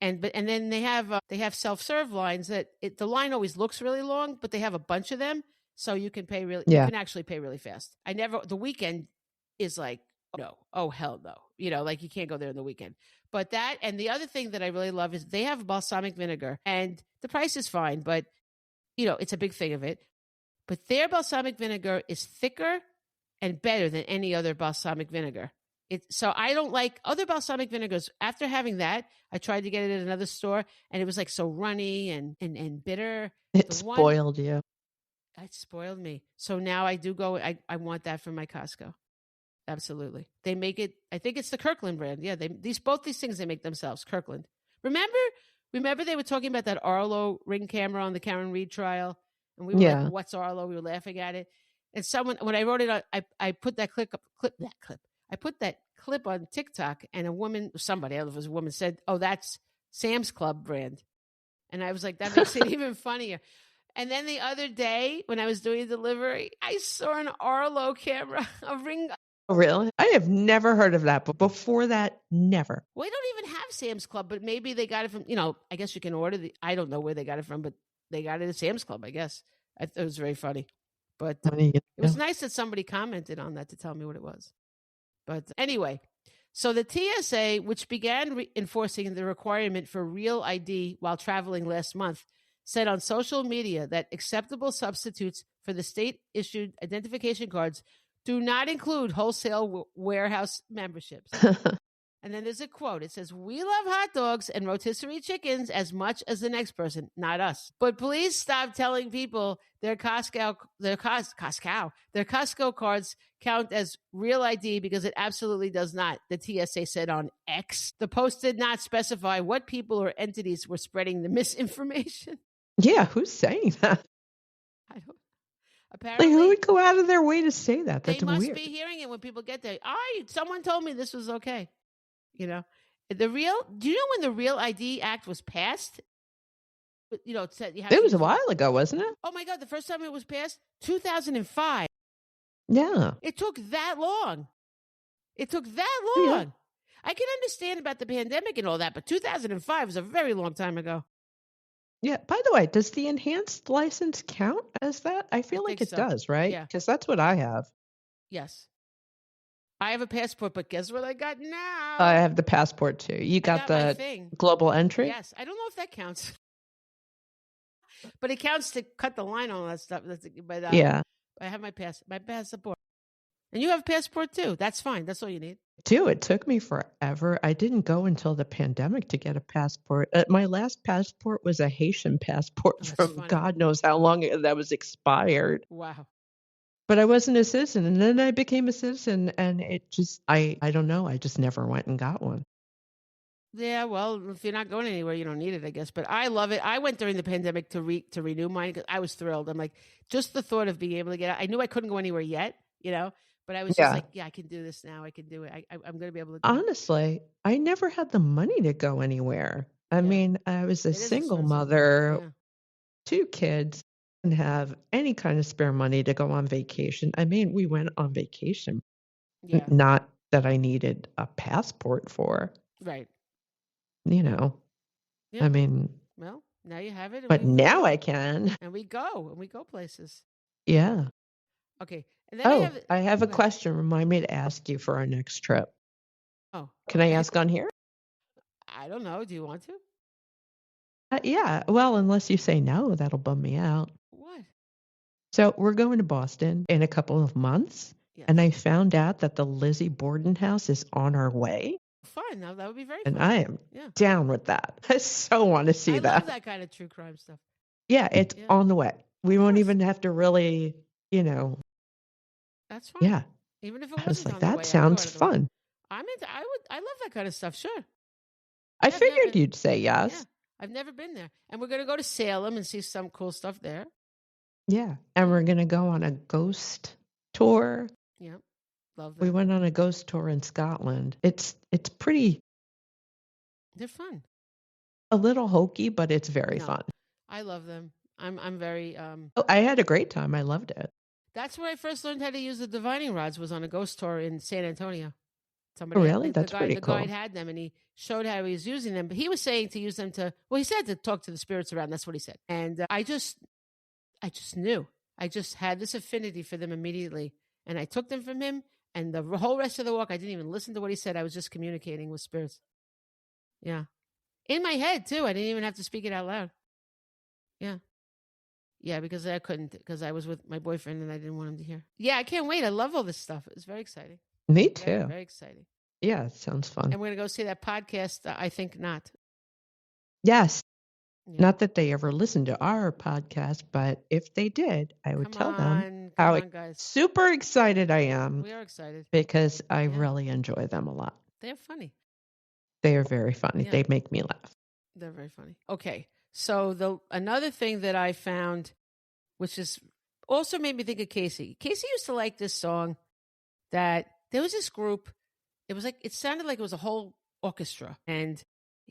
And then they have self-serve lines that the line always looks really long, but they have a bunch of them. So you can pay you can actually pay really fast. The weekend is oh hell no. You can't go there on the weekend. But that, and the other thing that I really love is they have balsamic vinegar and the price is fine, but it's a big thing of it. But their balsamic vinegar is thicker and better than any other balsamic vinegar. So I don't like other balsamic vinegars. After having that, I tried to get it at another store, and it was like so runny and bitter. It The one, spoiled you. it spoiled me. So now I do go. I want that from my Costco. Absolutely, they make it. I think it's the Kirkland brand. Yeah, both these things they make themselves. Kirkland. Remember they were talking about that Arlo Ring camera on the Karen Reed trial, and we were like, Yeah. "What's Arlo?" We were laughing at it. And someone, when I wrote it, I put that clip. I put that clip on TikTok, and somebody, I don't know if it was a woman, said, "Oh, that's Sam's Club brand," and I was like, "That makes it even funnier." And then the other day, when I was doing a delivery, I saw an Arlo camera, a Ring. Oh, really? I have never heard of that, but before that, never. We don't even have Sam's Club, but maybe they got it from, I guess you can order I don't know where they got it from, but they got it at Sam's Club, I guess. I thought it was very funny. But it was nice that somebody commented on that to tell me what it was. But anyway, so the TSA, which began enforcing the requirement for real ID while traveling last month, said on social media that acceptable substitutes for the state-issued identification cards do not include wholesale warehouse memberships. And then there's a quote. It says, "We love hot dogs and rotisserie chickens as much as the next person, not us. But please stop telling people their Costco cards count as real ID because it absolutely does not," the TSA said on X. The post did not specify what people or entities were spreading the misinformation. Yeah, who's saying that? I don't. Apparently, who would go out of their way to say that? That's they must weird. be hearing it when people get there. Someone told me this was okay. Do you know when the Real ID Act was passed? It said you have It was a while ago, wasn't it? Oh my God, the first time it was passed, 2005. Yeah. It took that long. Yeah. I can understand about the pandemic and all that, but 2005 was a very long time ago. Yeah. By the way, does the enhanced license count as that? I feel like it does, right? Yeah. Because that's what I have. Yes. I have a passport, but guess what I got now? I have the passport too. You got my the thing. global entry? Yes. I don't know if that counts. But it counts to cut the line on all that stuff. But Yeah. I have my passport. And you have a passport too. That's fine. That's all you need. It took me forever. I didn't go until the pandemic to get a passport. My last passport was a Haitian passport from God knows how long that was expired. Wow. But I wasn't a citizen, and then I became a citizen, and it just, I don't know, I just never went and got one. Yeah, well, if you're not going anywhere, you don't need it, I guess. But I love it. I went during the pandemic to renew mine because I was thrilled. I'm like, just the thought of being able to get out. I knew I couldn't go anywhere yet, but I was just like, yeah, I can do this now. I can do it. I'm going to be able to do Honestly, I never had the money to go anywhere. I mean, I was a single mother, 2 kids, and have any kind of spare money to go on vacation. I mean, we went on vacation. Yeah. Not that I needed a passport for. Right. Yeah. I mean. Well, now you have it. But now I can. And we go places. Yeah. Okay. And then I have a question. Remind me to ask you for our next trip. Oh. Can I ask on here? I don't know. Do you want to? Yeah. Well, unless you say no, that'll bum me out. What? So we're going to Boston in a couple of months. Yes. And I found out that the Lizzie Borden house is on our way. Fun. Now that would be very fun. And I am down with that. I so want to see that. I love that kind of true crime stuff. Yeah, it's on the way. We won't even have to really, That's fine. Yeah. Even if it wasn't I was like, on the way, that sounds fun. I love that kind of stuff. Sure. I figured you'd say yes. Yeah. I've never been there. And we're going to go to Salem and see some cool stuff there. Yeah. And we're going to go on a ghost tour. Yeah. Love that. We went on a ghost tour in Scotland. It's pretty. They're fun. A little hokey, but it's very fun. I love them. I'm very. I had a great time. I loved it. That's where I first learned how to use the divining rods. Was on a ghost tour in San Antonio. Really? That's pretty cool. The guide had them, and he showed how he was using them. But he was saying to use them he said to talk to the spirits around. That's what he said. And I just knew. I just had this affinity for them immediately, and I took them from him. And the whole rest of the walk, I didn't even listen to what he said. I was just communicating with spirits. Yeah. In my head, too. I didn't even have to speak it out loud. Yeah. Yeah, because I couldn't, because I was with my boyfriend and I didn't want him to hear. Yeah, I can't wait. I love all this stuff. It's very exciting. Me Very, too. very exciting. Yeah, it sounds fun. And we're going to go see that podcast. I think not. Yes. Yeah. Not that they ever listened to our podcast, but if they did, I would tell them how guys. super excited I am We are excited. because I really enjoy them a lot. They're funny. They are very funny. Yeah. They make me laugh. They're very funny. Okay. So another thing that I found, which is also made me think of Casey. Casey used to like this song that there was this group. It sounded like it was a whole orchestra. And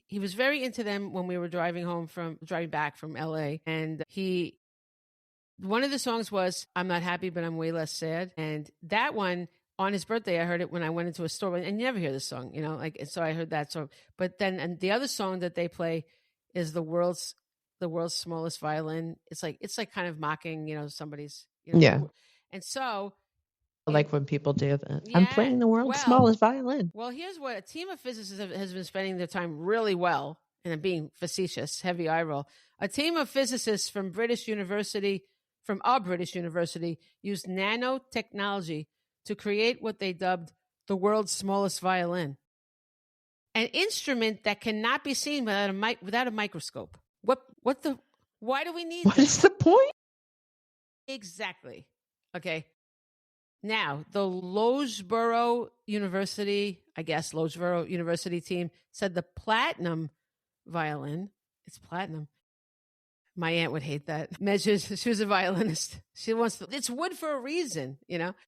he was very into them when we were driving back from LA. And one of the songs was I'm Not Happy, but I'm Way Less Sad. And that one, on his birthday, I heard it when I went into a store. And you never hear this song, so I heard that song. But then, and the other song that they play is the world's smallest violin. It's like kind of mocking, somebody's, Yeah. And so, I like when people do that. Yeah. I'm playing the world's smallest violin. Well, here's what a team of physicists has been spending their time really well, and I'm being facetious, heavy eye roll. A team of physicists from our British University, used nanotechnology to create what they dubbed the world's smallest violin, an instrument that cannot be seen without a microscope. Why do we need What is the point? Exactly. Okay. Now, the Loughborough University team said the platinum violin, it's platinum. My aunt would hate that. She was a violinist. It's wood for a reason,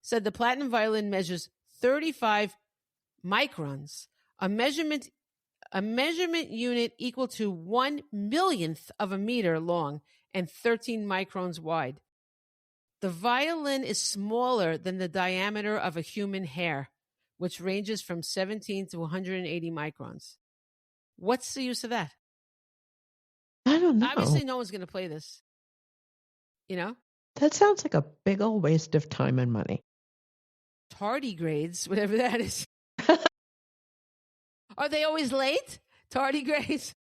said the platinum violin measures 35 microns, a measurement unit equal to 1/1,000,000th of a meter long and 13 microns wide. The violin is smaller than the diameter of a human hair, which ranges from 17 to 180 microns. What's the use of that? I don't know. Obviously, no one's going to play this. That sounds like a big old waste of time and money. Tardigrades, whatever that is. Are they always late? Tardigrades?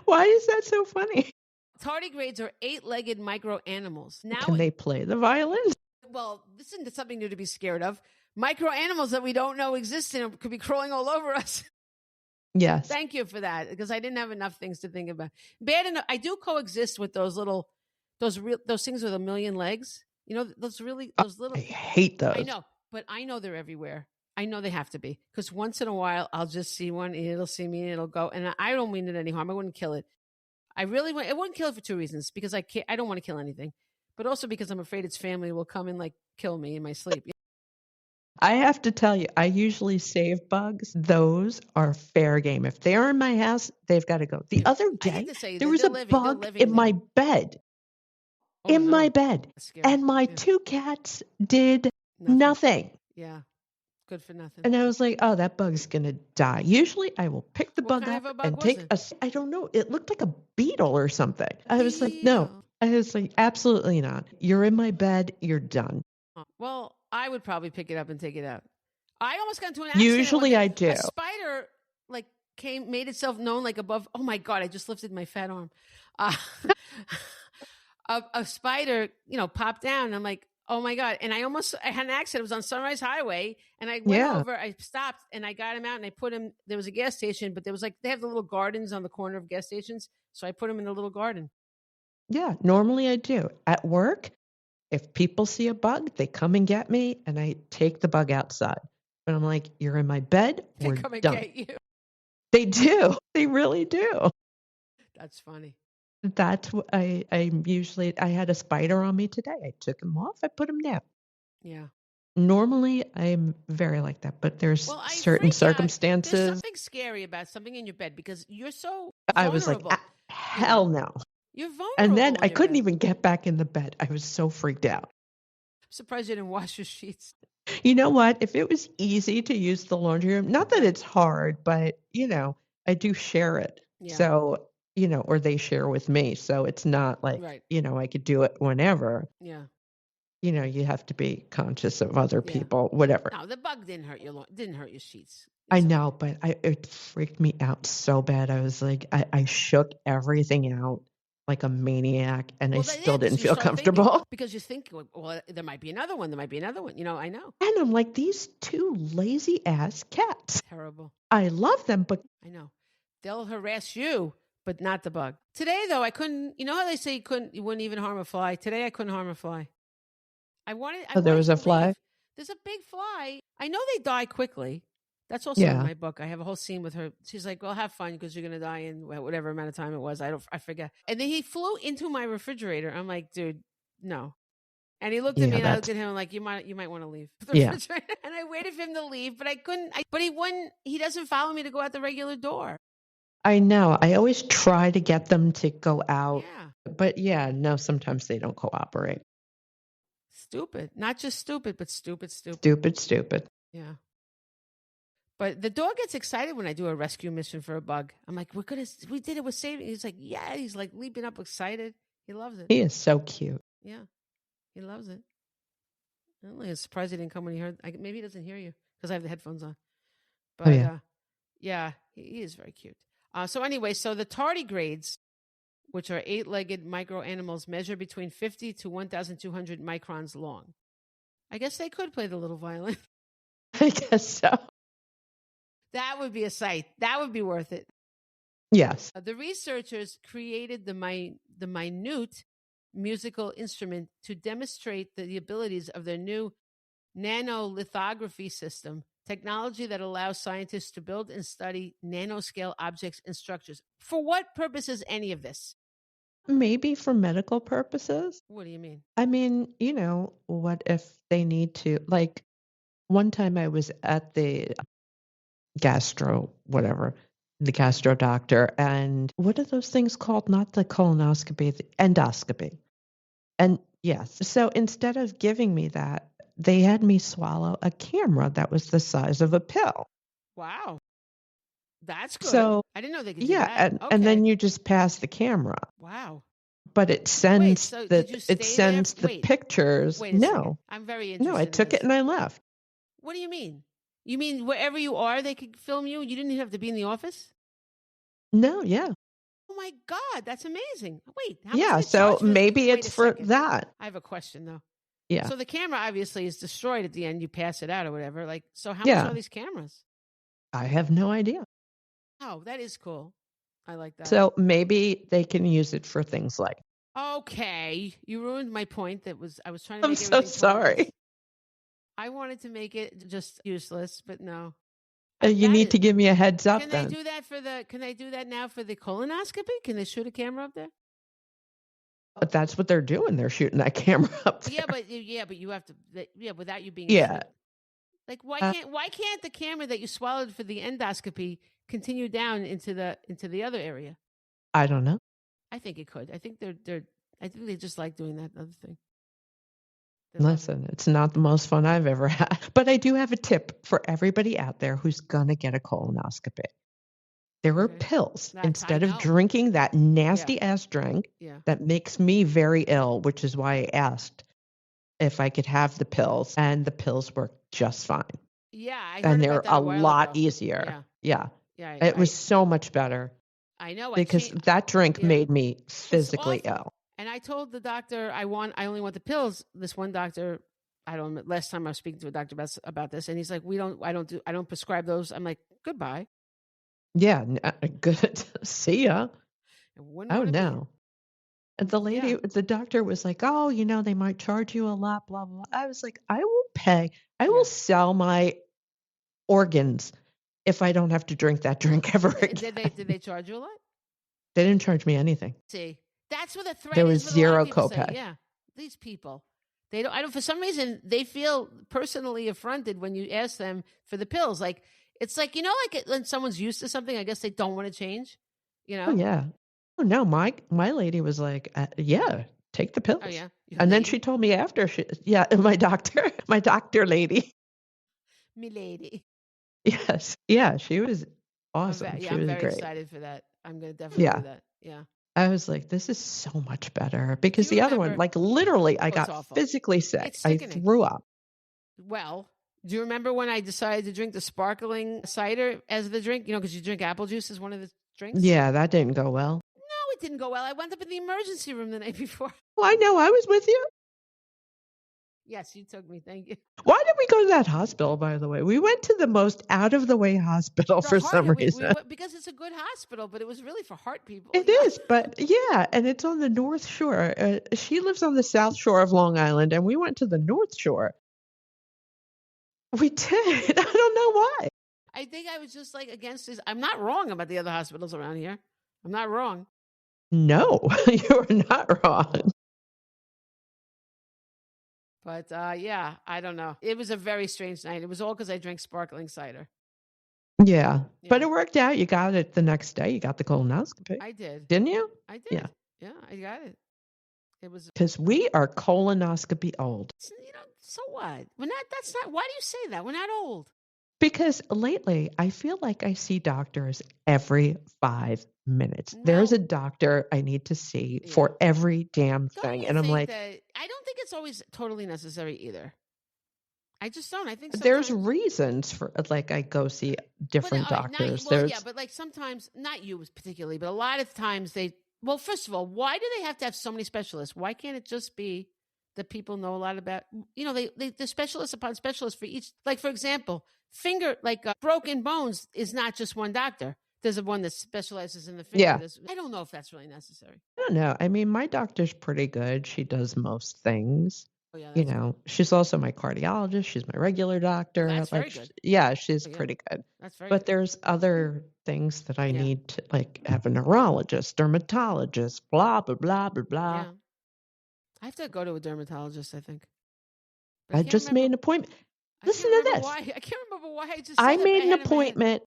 Why is that so funny? Tardigrades are 8-legged micro animals. Now, can they play the violin? Well, this isn't something new to be scared of. Micro animals that we don't know exist and could be crawling all over us. Yes. Thank you for that, because I didn't have enough things to think about. Bad enough. I do coexist with those things with a million legs. Those little. I hate those. I know, but I know they're everywhere. I know they have to be, because once in a while I'll just see one and it'll see me and it'll go. And I don't mean it any harm. I wouldn't kill it. I wouldn't kill it for 2 reasons. Because I don't want to kill anything, but also because I'm afraid its family will come and kill me in my sleep. I have to tell you, I usually save bugs. Those are fair game. If they're in my house, they've got to go. The other day, there was a bug in my bed. My bed. And my 2 cats did nothing. Yeah. Good for nothing. And I was like, oh, that bug's going to die. Usually I will pick the bug up and take I don't know. It looked like a beetle or something. I was like, no. I was like, absolutely not. You're in my bed. You're done. Well, I would probably pick it up and take it out. I almost got into an accident. Usually I do. A spider made itself known above. Oh my God, I just lifted my fat arm. A spider, popped down. And I'm like, oh my God. And I had an accident. It was on Sunrise Highway. And I went over, I stopped and I got him out and I put him, there was a gas station, but there was they have the little gardens on the corner of gas stations. So I put him in the little garden. Yeah, normally I do. At work, if people see a bug, they come and get me and I take the bug outside. But I'm like, you're in my bed. We're come and done. Get you. They do. They really do. That's funny. That's what I had a spider on me today. I took him off. I put him down. Yeah. Normally, I'm very like that, but there's certain circumstances. There's something scary about something in your bed because you're so vulnerable. I was like, hell no. You're vulnerable. And then I couldn't even get back in the bed. I was so freaked out. I'm surprised you didn't wash your sheets. You know what? If it was easy to use the laundry room, not that it's hard, but, I do share it. Yeah. So, or they share with me. So it's not like, I could do it whenever. Yeah. You have to be conscious of other people, whatever. No, the bug didn't hurt your sheets. I know, but it freaked me out so bad. I was like, I shook everything out. like a maniac, and I still 'cause didn't you feel start thinking, comfortable. because you think, well, there might be another one. There might be another one. I know. And I'm like, these two lazy ass cats. Terrible. I love them, but I know. They'll harass you, but not the bug. Today, though, I couldn't. You know how they say you wouldn't even harm a fly? Today, I couldn't harm a fly. I oh, there wanted was to a fly. leave. There's a big fly. I know they die quickly. That's also in Yeah. my book. I have a whole scene with her. She's like, "Well, have fun because you're gonna die in whatever amount of time it was. I forget." And then he flew into my refrigerator. I'm like, "Dude, no." And he looked at Yeah, me, and I looked at him like, "You might want to leave the Yeah. refrigerator." And I waited for him to leave, but I couldn't. But he wouldn't. He doesn't follow me to go out the regular door. I know. I always try to get them to go out. Yeah, But yeah, no, sometimes they don't cooperate. stupid. Not just stupid, but stupid. Stupid. Yeah. But the dog gets excited when I do a rescue mission for a bug. I'm like, we did it, we're saving. He's like, yeah. He's like leaping up excited. He loves it. He is so cute. Yeah, he loves it. I'm really surprised he didn't come when he heard. Maybe he doesn't hear you because I have the headphones on. But yeah, he is very cute. So anyway, so the tardigrades, which are 8-legged micro animals, measure between 50 to 1,200 microns long. I guess they could play the little violin. I guess so. That would be a sight. That would be worth it. Yes. The researchers created the minute musical instrument to demonstrate the abilities of their new nanolithography system, technology that allows scientists to build and study nanoscale objects and structures. For what purpose is any of this? Maybe for medical purposes. What do you mean? I mean, what if they need to, like, one time I was at the gastro doctor, and what are those things called? Not the colonoscopy, the endoscopy. And yes, so instead of giving me that, they had me swallow a camera that was the size of a pill. Wow. That's good. So I didn't know they could do that. and then you just pass the camera. Wow. But it sends did you stay the pictures. Wait a second. I'm very interested. No, I took it and I left. What do you mean? You mean wherever you are, they could film you? You didn't even have to be in the office? No, yeah. Oh my God, that's amazing. Wait, how much Yeah, do they so charge for this? maybe Wait it's a for second. that. I have a question though. Yeah. So the camera obviously is destroyed at the end. You pass it out or whatever. Like, so how much Yeah. are these cameras? I have no idea. Oh, that is cool. I like that. So maybe they can use it for things like. Okay, you ruined my point. I was trying to. I'm make so sorry. pointless. I wanted to make it just useless, but no. You need to give me a heads up. Can then. they do that Can they do that now for the colonoscopy? Can they shoot a camera up there? But that's what they're doing. They're shooting that camera up there. Yeah, but you have to. Without you being. Yeah. Like why can't the camera that you swallowed for the endoscopy continue down into the other area? I don't know. I think it could. I think they just like doing that other thing. Listen, it's not the most fun I've ever had, but I do have a tip for everybody out there who's gonna get a colonoscopy. There are pills instead of drinking that nasty ass drink that makes me very ill, which is why I asked if I could have the pills, and the pills work just fine. Yeah, I heard and about they're that a ago. lot easier. Yeah. It was so much better. I know because that drink made me physically ill. And I told the doctor I only want the pills. This one doctor, last time I was speaking to a doctor about this, and he's like, I don't prescribe those. I'm like, goodbye. Yeah, good. See ya. Oh no. And the doctor was like, oh, they might charge you a lot, blah, blah. I was like, I will pay. I will sell my organs if I don't have to drink that drink ever again. Did they charge you a lot? They didn't charge me anything. See, that's what the threat there is. was zero copay. Yeah, these people, they don't. I don't. For some reason, they feel personally affronted when you ask them for the pills. Like it's like when someone's used to something, I guess they don't want to change. Oh yeah. Oh no, my lady was like, yeah, take the pills. Oh yeah. And then she told me after my doctor lady. Me lady. Yes. Yeah, she was awesome. I'm she was very great. excited for that. I'm going to definitely do that. Yeah. I was like, this is so much better because the other one, like literally, I got physically sick. I threw up. Well, do you remember when I decided to drink the sparkling cider as the drink? Because you drink apple juice as one of the drinks? Yeah, that didn't go well. No, it didn't go well. I wound up in the emergency room the night before. Well, I know. I was with you. Yes, you took me. Thank you. Why did we go to that hospital, by the way? We went to the most out-of-the-way hospital for some reason. Because it's a good hospital, but it was really for heart people. It is, but yeah, and it's on the North Shore. She lives on the South Shore of Long Island, and we went to the North Shore. We did. I don't know why. I think I was just like against this. I'm not wrong about the other hospitals around here. I'm not wrong. No, you are not wrong. But yeah, I don't know. It was a very strange night. It was all because I drank sparkling cider. Yeah, but it worked out. You got it the next day. You got the colonoscopy. I did. Didn't you? I did. Yeah. Yeah, I got it. It was because we are colonoscopy old. So what? We're not. That's not. Why do you say that? We're not old. Because lately, I feel like I see doctors every 5 minutes. There's a doctor I need to see for every damn thing. And I'm like, I don't think it's always totally necessary either. I just don't. I think there's reasons for, like, I go see different doctors. But like sometimes, not you particularly, but a lot of times well, first of all, why do they have to have so many specialists? Why can't it just be that people know a lot about, the specialists upon specialists for each, like, for example, broken bones is not just one doctor. There's one that specializes in the finger. Yeah. I don't know if that's really necessary. I don't know. I mean, my doctor's pretty good. She does most things. Oh, yeah, she's also my cardiologist. She's my regular doctor. That's very good. Yeah, she's pretty good. That's very But good. there's other things that I need to, like, have a neurologist, dermatologist, blah, blah, blah, blah, blah. Yeah. I have to go to a dermatologist, I think. I just made an appointment. Listen to this. I can't remember why I just I made an appointment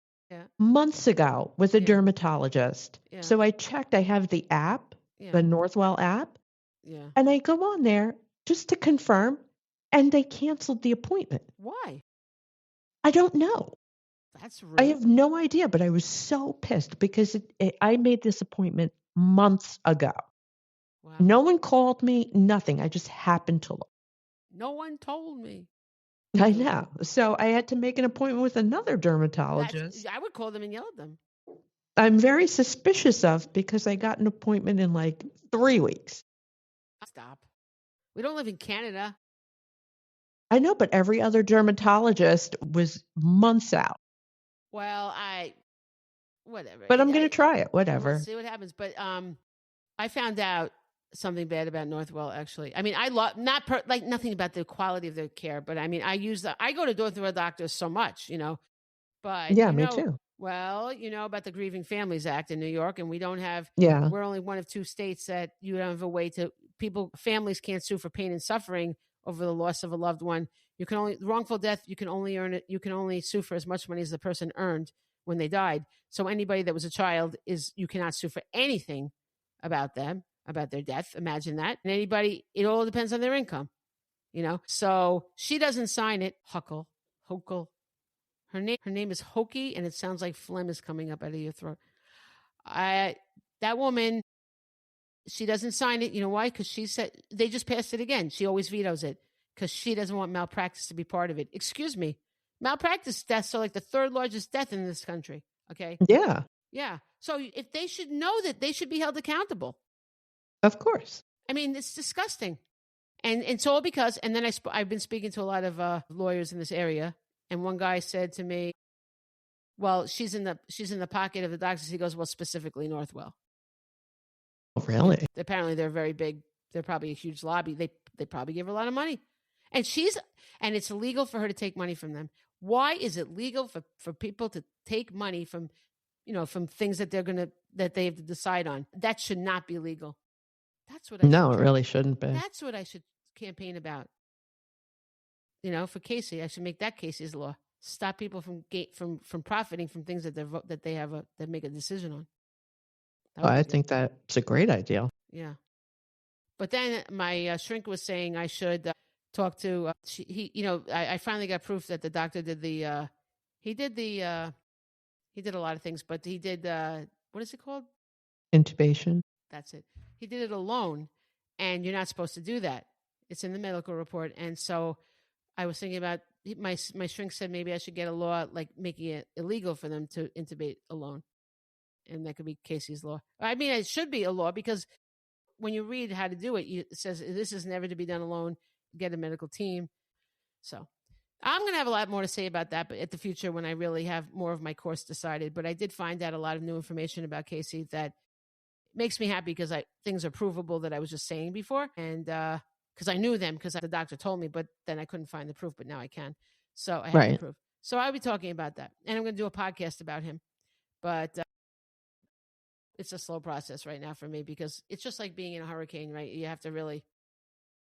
months ago with a dermatologist. Yeah. So I checked. I have the app, the Northwell app. Yeah. And I go on there just to confirm, and they canceled the appointment. Why? I don't know. That's rude. I have no idea, but I was so pissed because I made this appointment months ago. Wow. No one called me, nothing. I just happened to look. No one told me. I know. So I had to make an appointment with another dermatologist. I would call them and yell at them. I'm very suspicious of, because I got an appointment in like 3 weeks. Stop. We don't live in Canada. I know, but every other dermatologist was months out. Well, whatever. But I'm going to try it. Whatever. We'll see what happens. But I found out something bad about Northwell, actually. I mean, I love, nothing about the quality of their care, but I mean, I go to Northwell doctors so much, but yeah, me too. Well, about the Grieving Families Act in New York, and we don't have, we're only one of 2 states that you don't have a way to, families can't sue for pain and suffering over the loss of a loved one. You can only, wrongful death, you can only sue for as much money as the person earned when they died. So anybody that was a child you cannot sue for anything about them, about their death. Imagine that. And anybody, it all depends on their income, So she doesn't sign it. Hokel. Her name is Hokey, and it sounds like phlegm is coming up out of your throat. That woman, she doesn't sign it. You know why? Because she said, they just passed it again. She always vetoes it because she doesn't want malpractice to be part of it. Excuse me. Malpractice deaths are like the 3rd largest death in this country. Okay. Yeah. Yeah. So if they should know that, they should be held accountable. Of course. I mean, it's disgusting. And it's all because, and then I've been speaking to a lot of lawyers in this area. And one guy said to me, well, she's in the pocket of the doctors. He goes, well, specifically Northwell. Oh, really? Apparently they're very big. They're probably a huge lobby. They probably give her a lot of money. And it's illegal for her to take money from them. Why is it legal for people to take money from, from things that that they have to decide on? That should not be legal. That's what No, it really shouldn't be. That's what I should campaign about. For Casey, I should make that Casey's law. Stop people from profiting from things that they have that make a decision on. I think that's a great idea. Yeah, but then my shrink was saying I should talk to. I finally got proof that the doctor did he did a lot of things, but he did what is it called? Intubation. That's it. He did it alone, and you're not supposed to do that. It's in the medical report, and so I was thinking about my shrink said maybe I should get a law like making it illegal for them to intubate alone. and that could be Casey's law. I mean, it should be a law because when you read how to do it, it says this is never to be done alone. Get a medical team. So I'm going to have a lot more to say about that, but at the future when I really have more of my course decided. But I did find out a lot of new information about Casey that makes me happy because things are provable that I was just saying before, and because I knew them because the doctor told me, but then I couldn't find the proof, but now I can. So I have the proof. So I'll be talking about that, and I'm going to do a podcast about him. But it's a slow process right now for me because it's just like being in a hurricane, right? You have to really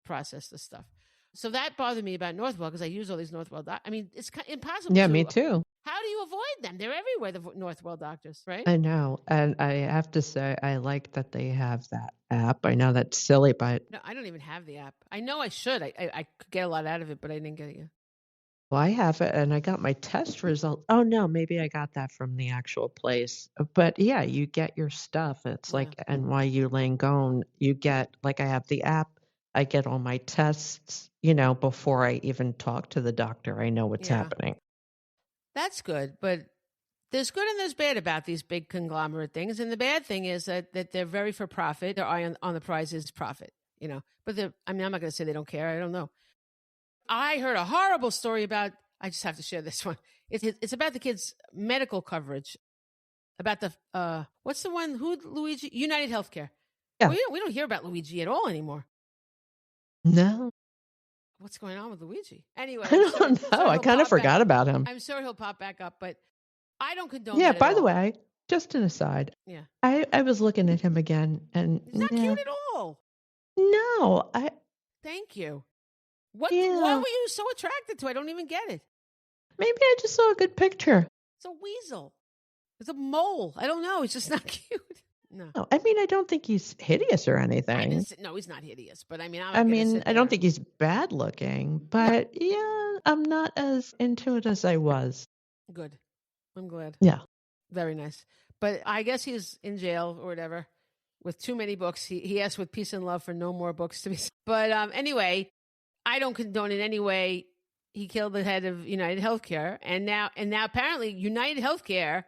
process this stuff. So that bothered me about Northwell because I use all these Northwell I mean, it's impossible. Yeah, me too. How do you avoid them? They're everywhere, the Northwell doctors, right? I know. And I have to say, I like that they have that app. I know that's silly, but... No, I don't even have the app. I know I should. I could get a lot out of it, but I didn't get it yet. Well, I have it, and I got my test result. Oh, no, maybe I got that from the actual place. But yeah, you get your stuff. It's like NYU Langone. You get, like, I have the app. I get all my tests, before I even talk to the doctor. I know what's happening. That's good. But there's good and there's bad about these big conglomerate things. And the bad thing is that they're very for profit. Their eye on the prize is profit, But I'm not going to say they don't care. I don't know. I heard a horrible story about, I just have to share this one. It's about the kids' medical coverage. About the, what's the one, Luigi? United Healthcare. Yeah. We don't hear about Luigi at all anymore. No. What's going on with Luigi? Anyway. I don't know. I kind of forgot about him. I'm sure he'll pop back up, but I don't condone Yeah, that by the way, just an aside. Yeah. I was looking at him again, and he's not cute at all. No, Thank you. Why were you so attracted to it? I don't even get it. Maybe I just saw a good picture. It's a weasel. It's a mole. I don't know. He's just not cute. No. I mean, I don't think he's hideous or anything. No, he's not hideous. But I mean, I don't think he's bad looking. But yeah, I'm not as into it as I was. Good. I'm glad. Yeah. Very nice. But I guess he's in jail or whatever with too many books. He asked with peace and love for no more books to be. But anyway, I don't condone in any way. He killed the head of United Healthcare, and now apparently United Healthcare,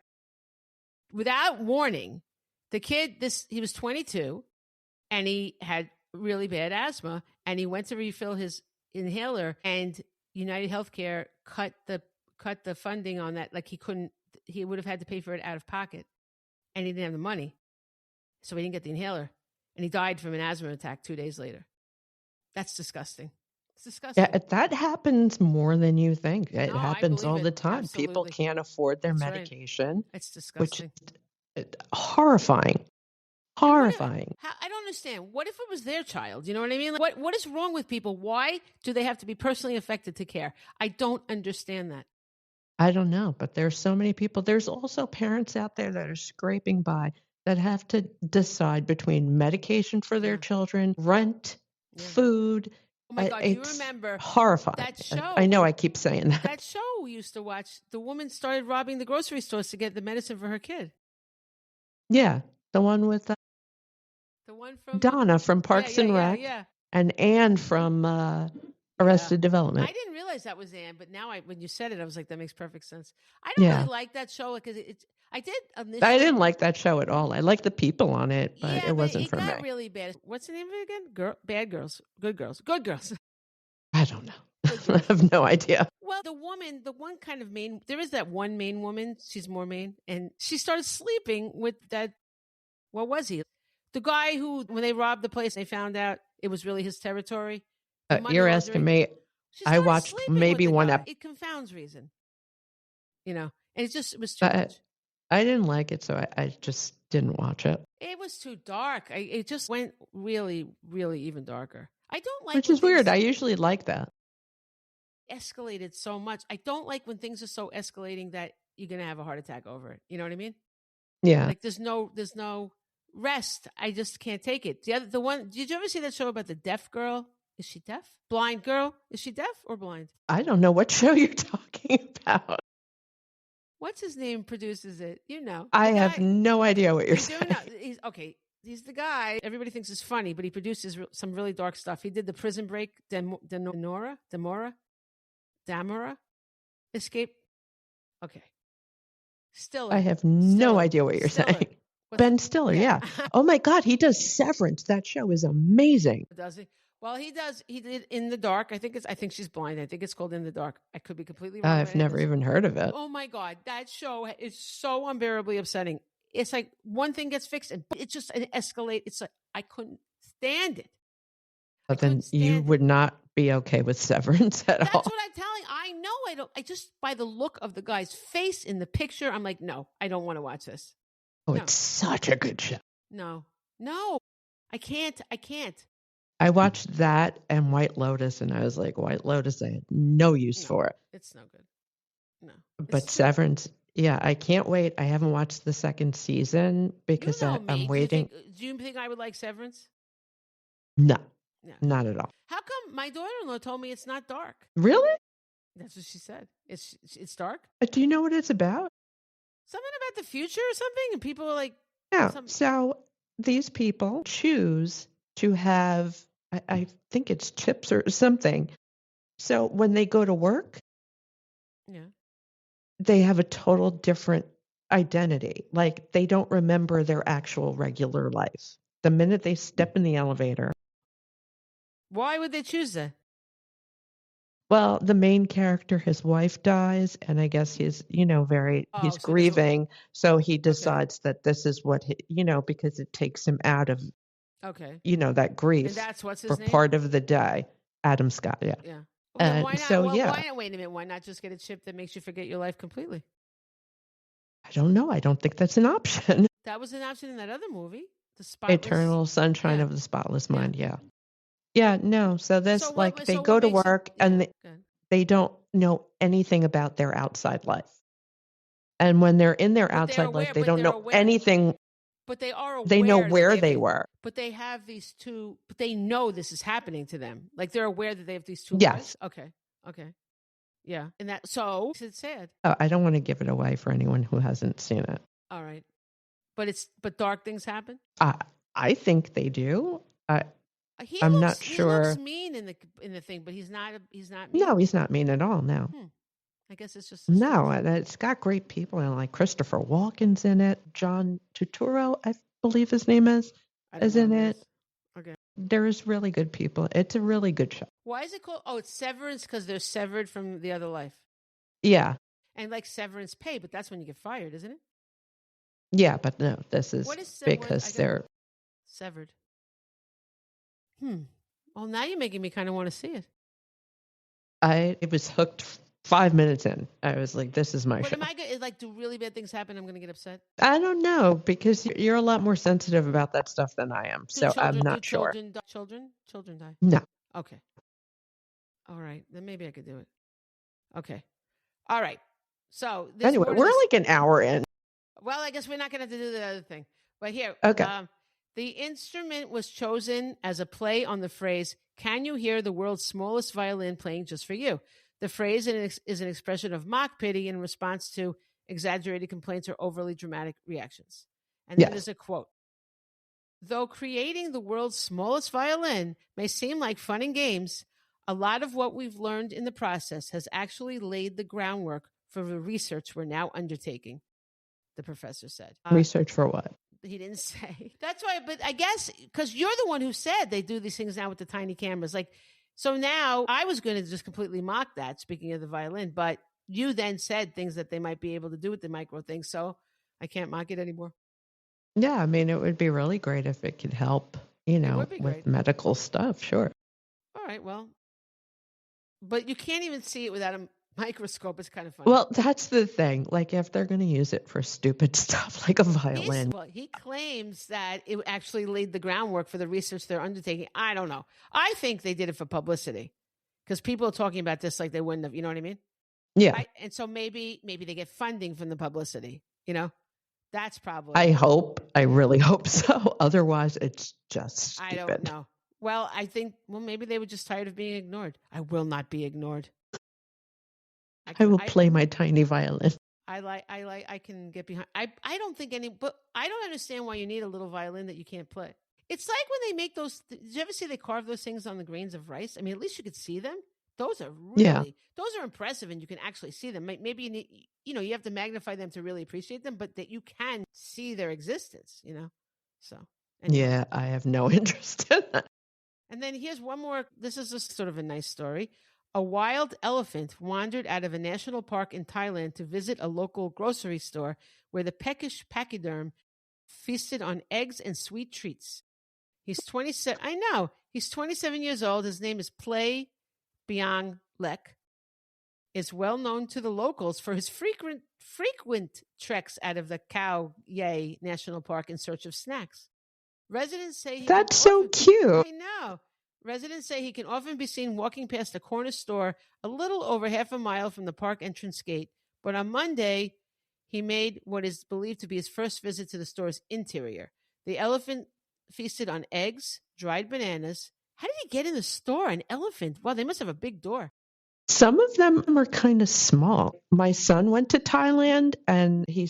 without warning, the kid he was 22, and he had really bad asthma, and he went to refill his inhaler, and United Healthcare cut the funding on that. Like he would have had to pay for it out of pocket, and he didn't have the money, so he didn't get the inhaler, and he died from an asthma attack 2 days later. That's disgusting. It's disgusting. Yeah, that happens more than you think. It happens all the time. Absolutely. People can't afford their medication. Right. It's disgusting. Which is horrifying. Horrifying. I don't understand. What if it was their child? You know what I mean? Like, what is wrong with people? Why do they have to be personally affected to care? I don't understand that. I don't know, but there's so many people. There's also parents out there that are scraping by that have to decide between medication for their children, rent, food. Oh my God, do you remember horrifying. That show? I know I keep saying that. That show we used to watch, the woman started robbing the grocery stores to get the medicine for her kid. Yeah, the one with the one from Donna from Parks and Rec, and Anne from Arrested Development. I didn't realize that was Anne, but now when you said it, I was like, that makes perfect sense. I don't really like that show because I didn't like that show at all. I liked the people on it, but it wasn't for me. It got really bad. What's the name of it again? Bad Girls. Good Girls. Good Girls. I don't know. I have no idea. Well, the one kind of main, there is that one main woman. She's more main. And she started sleeping with that, what was he? The guy who, when they robbed the place, they found out it was really his territory. You're asking me. I watched maybe one episode. It confounds reason. And it was too much. I didn't like it, so I just didn't watch it. It was too dark. It just went really, really even darker. I don't like Which is weird. I usually like that. Escalated so much. I don't like when things are so escalating that you're going to have a heart attack over it. You know what I mean? Yeah. Like there's no rest. I just can't take it. The one, did you ever see that show about the deaf girl? Is she deaf? Blind girl? Is she deaf or blind? I don't know what show you're talking about. What's his name produces it? I have no idea what you're saying. He's the guy everybody thinks is funny, but he produces some really dark stuff. He did the Prison Break, Damora, Escape. Okay. I have no idea what you're saying. Ben Stiller, yeah. Oh my God, he does Severance. That show is amazing. Does he? Well, he does. He did In the Dark. I think she's blind. I think it's called In the Dark. I could be completely wrong. I've never even heard of it. Oh my God, that show is so unbearably upsetting. It's like one thing gets fixed and it's just an escalate. It's like I couldn't stand it. But then you would not be okay with Severance at all. That's what I'm telling. I know I don't. I just by the look of the guy's face in the picture, I'm like, no, I don't want to watch this. Oh, no. It's such a good show. No, I can't. I watched that and White Lotus, and I was like, White Lotus, I had no use for it. It's no good. No. But Severance, yeah, I can't wait. I haven't watched the second season because I'm waiting. Do you think I would like Severance? No, not at all. How come my daughter-in-law told me it's not dark? Really? That's what she said. It's dark? Do you know what it's about? Something about the future or something? And people are like... No. So these people choose to have, I think it's chips or something. So when they go to work, they have a total different identity. Like they don't remember their actual regular life. The minute they step in the elevator. Why would they choose that? Well, the main character, his wife dies, and I guess he's, he's grieving. So he decides that this is what, because it takes him out of, that grief. And that's what's his name? Part of the day. Adam Scott, yeah. Yeah. Well, why not? So, wait a minute. Why not just get a chip that makes you forget your life completely? I don't know. I don't think that's an option. That was an option in that other movie, The Spotless... Eternal Sunshine of the Spotless Mind, yeah. Yeah, no. So this, they go to work and they don't know anything about their outside life. And when they're in their outside life, they don't know anything. But they are aware. They know where they were. But they have these two, but they know this is happening to them. Like they're aware that they have these two lives. Okay. Yeah. And that, so it's sad. Oh, I don't want to give it away for anyone who hasn't seen it. All right. But dark things happen? I think they do. I'm not sure. He looks mean in the thing, but he's not mean. No, he's not mean at all. No. I guess it's just no. And it's got great people in, like Christopher Walken's in it. John Turturro, I believe his name is in it. Okay. There's really good people. It's a really good show. Why is it called? Oh, it's Severance because they're severed from the other life. Yeah. And like severance pay, but that's when you get fired, isn't it? Yeah, but no, this is because they're severed. Well, now you're making me kind of want to see it. It was hooked 5 minutes in. I was like, this is my show. Am I going to, do really bad things happen? I'm going to get upset? I don't know, because you're a lot more sensitive about that stuff than I am. I'm not sure. Children die? No. Okay. All right. Then maybe I could do it. Okay. All right. So anyway, we're like an hour in. Well, I guess we're not going to have to do the other thing. But here. Okay. The instrument was chosen as a play on the phrase, "Can you hear the world's smallest violin playing just for you?" The phrase is an expression of mock pity in response to exaggerated complaints or overly dramatic reactions. And then there's a quote. "Though creating the world's smallest violin may seem like fun and games, a lot of what we've learned in the process has actually laid the groundwork for the research we're now undertaking," the professor said. Research for what? He didn't say. That's why, but I guess because you're the one who said they do these things now with the tiny cameras. So now I was going to just completely mock that, speaking of the violin, but you then said things that they might be able to do with the micro thing, so I can't mock it anymore. Yeah, I mean, it would be really great if it could help, with medical stuff, sure. All right, well, but you can't even see it without a microscope. Is kind of funny. Well, that's the thing. Like, if they're going to use it for stupid stuff like a violin. He claims that it actually laid the groundwork for the research they're undertaking. I don't know. I think they did it for publicity because people are talking about this like they wouldn't have. You know what I mean? Yeah. And so maybe they get funding from the publicity. That's probably. I really hope so. Otherwise, it's just stupid. I don't know. Well, I think maybe they were just tired of being ignored. I will not be ignored. I will play my tiny violin. I can get behind. I don't think but I don't understand why you need a little violin that you can't play. It's like when they make those, did you ever see they carve those things on the grains of rice? I mean, at least you could see them, Those are Yeah. those are impressive, and you can actually see them. Maybe you need, you have to magnify them to really appreciate them, but that you can see their existence, So anyway. Yeah, I have no interest in that. And then here's one more. This is sort of a nice story. A wild elephant wandered out of a national park in Thailand to visit a local grocery store where the peckish pachyderm feasted on eggs and sweet treats. He's 27. I know. He's 27 years old. His name is Play Byung Lek. Is well known to the locals for his frequent treks out of the Khao Yai National Park in search of snacks. Residents say That's so cute. I know. Residents say he can often be seen walking past a corner store a little over half a mile from the park entrance gate. But on Monday, he made what is believed to be his first visit to the store's interior. The elephant feasted on eggs, dried bananas. How did he get in the store? An elephant? Wow, they must have a big door. Some of them are kind of small. My son went to Thailand and he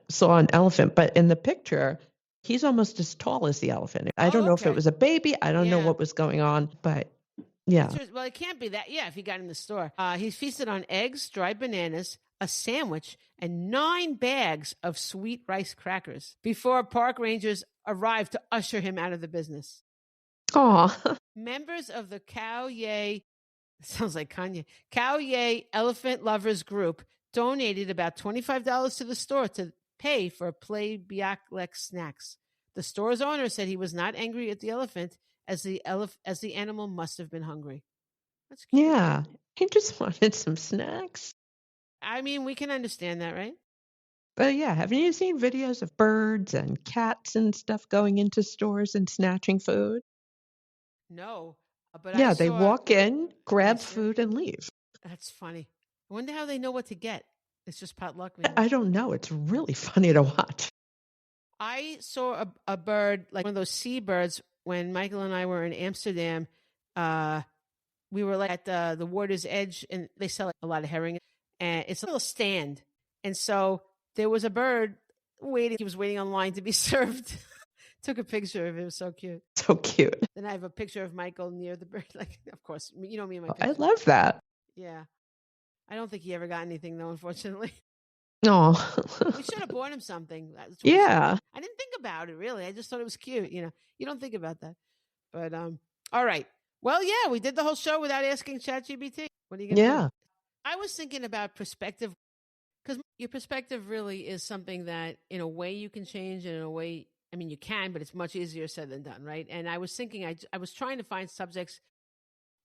saw an elephant, but in the picture, he's almost as tall as the elephant. I don't know if it was a baby. I don't know what was going on, but yeah. Well, it can't be that. Yeah, if he got in the store. He feasted on eggs, dried bananas, a sandwich, and 9 bags of sweet rice crackers before park rangers arrived to usher him out of the business. Aw. Members of the Khao Yai, sounds like Kanye, Khao Yai Elephant Lovers Group donated about $25 to the store to pay for Play Biak Lek snacks. The store's owner said he was not angry at the elephant, as the animal must have been hungry. That's cute. Yeah, he just wanted some snacks. I mean, we can understand that, right? But yeah, haven't you seen videos of birds and cats and stuff going into stores and snatching food? No, but yeah, they walk in, grab food, and leave. That's funny. I wonder how they know what to get. It's just potluck. Maybe. I don't know. It's really funny to watch. I saw a bird, like one of those seabirds, when Michael and I were in Amsterdam. We were like at the water's edge, and they sell a lot of herring. And it's a little stand. And so there was a bird waiting. He was waiting online to be served. Took a picture of it. It was so cute. So cute. Then I have a picture of Michael near the bird. Like, of course, you know me and my I pictures. love that. Yeah. I don't think he ever got anything, though, unfortunately. No. We should have bought him something. Yeah. I didn't think about it, really. I just thought it was cute. You don't think about that. But, all right. Well, yeah, we did the whole show without asking ChatGPT. What are you going to do? I was thinking about perspective, because your perspective really is something that, in a way, you can change, and in a way, I mean, you can, but it's much easier said than done, right? And I was thinking, I was trying to find subjects.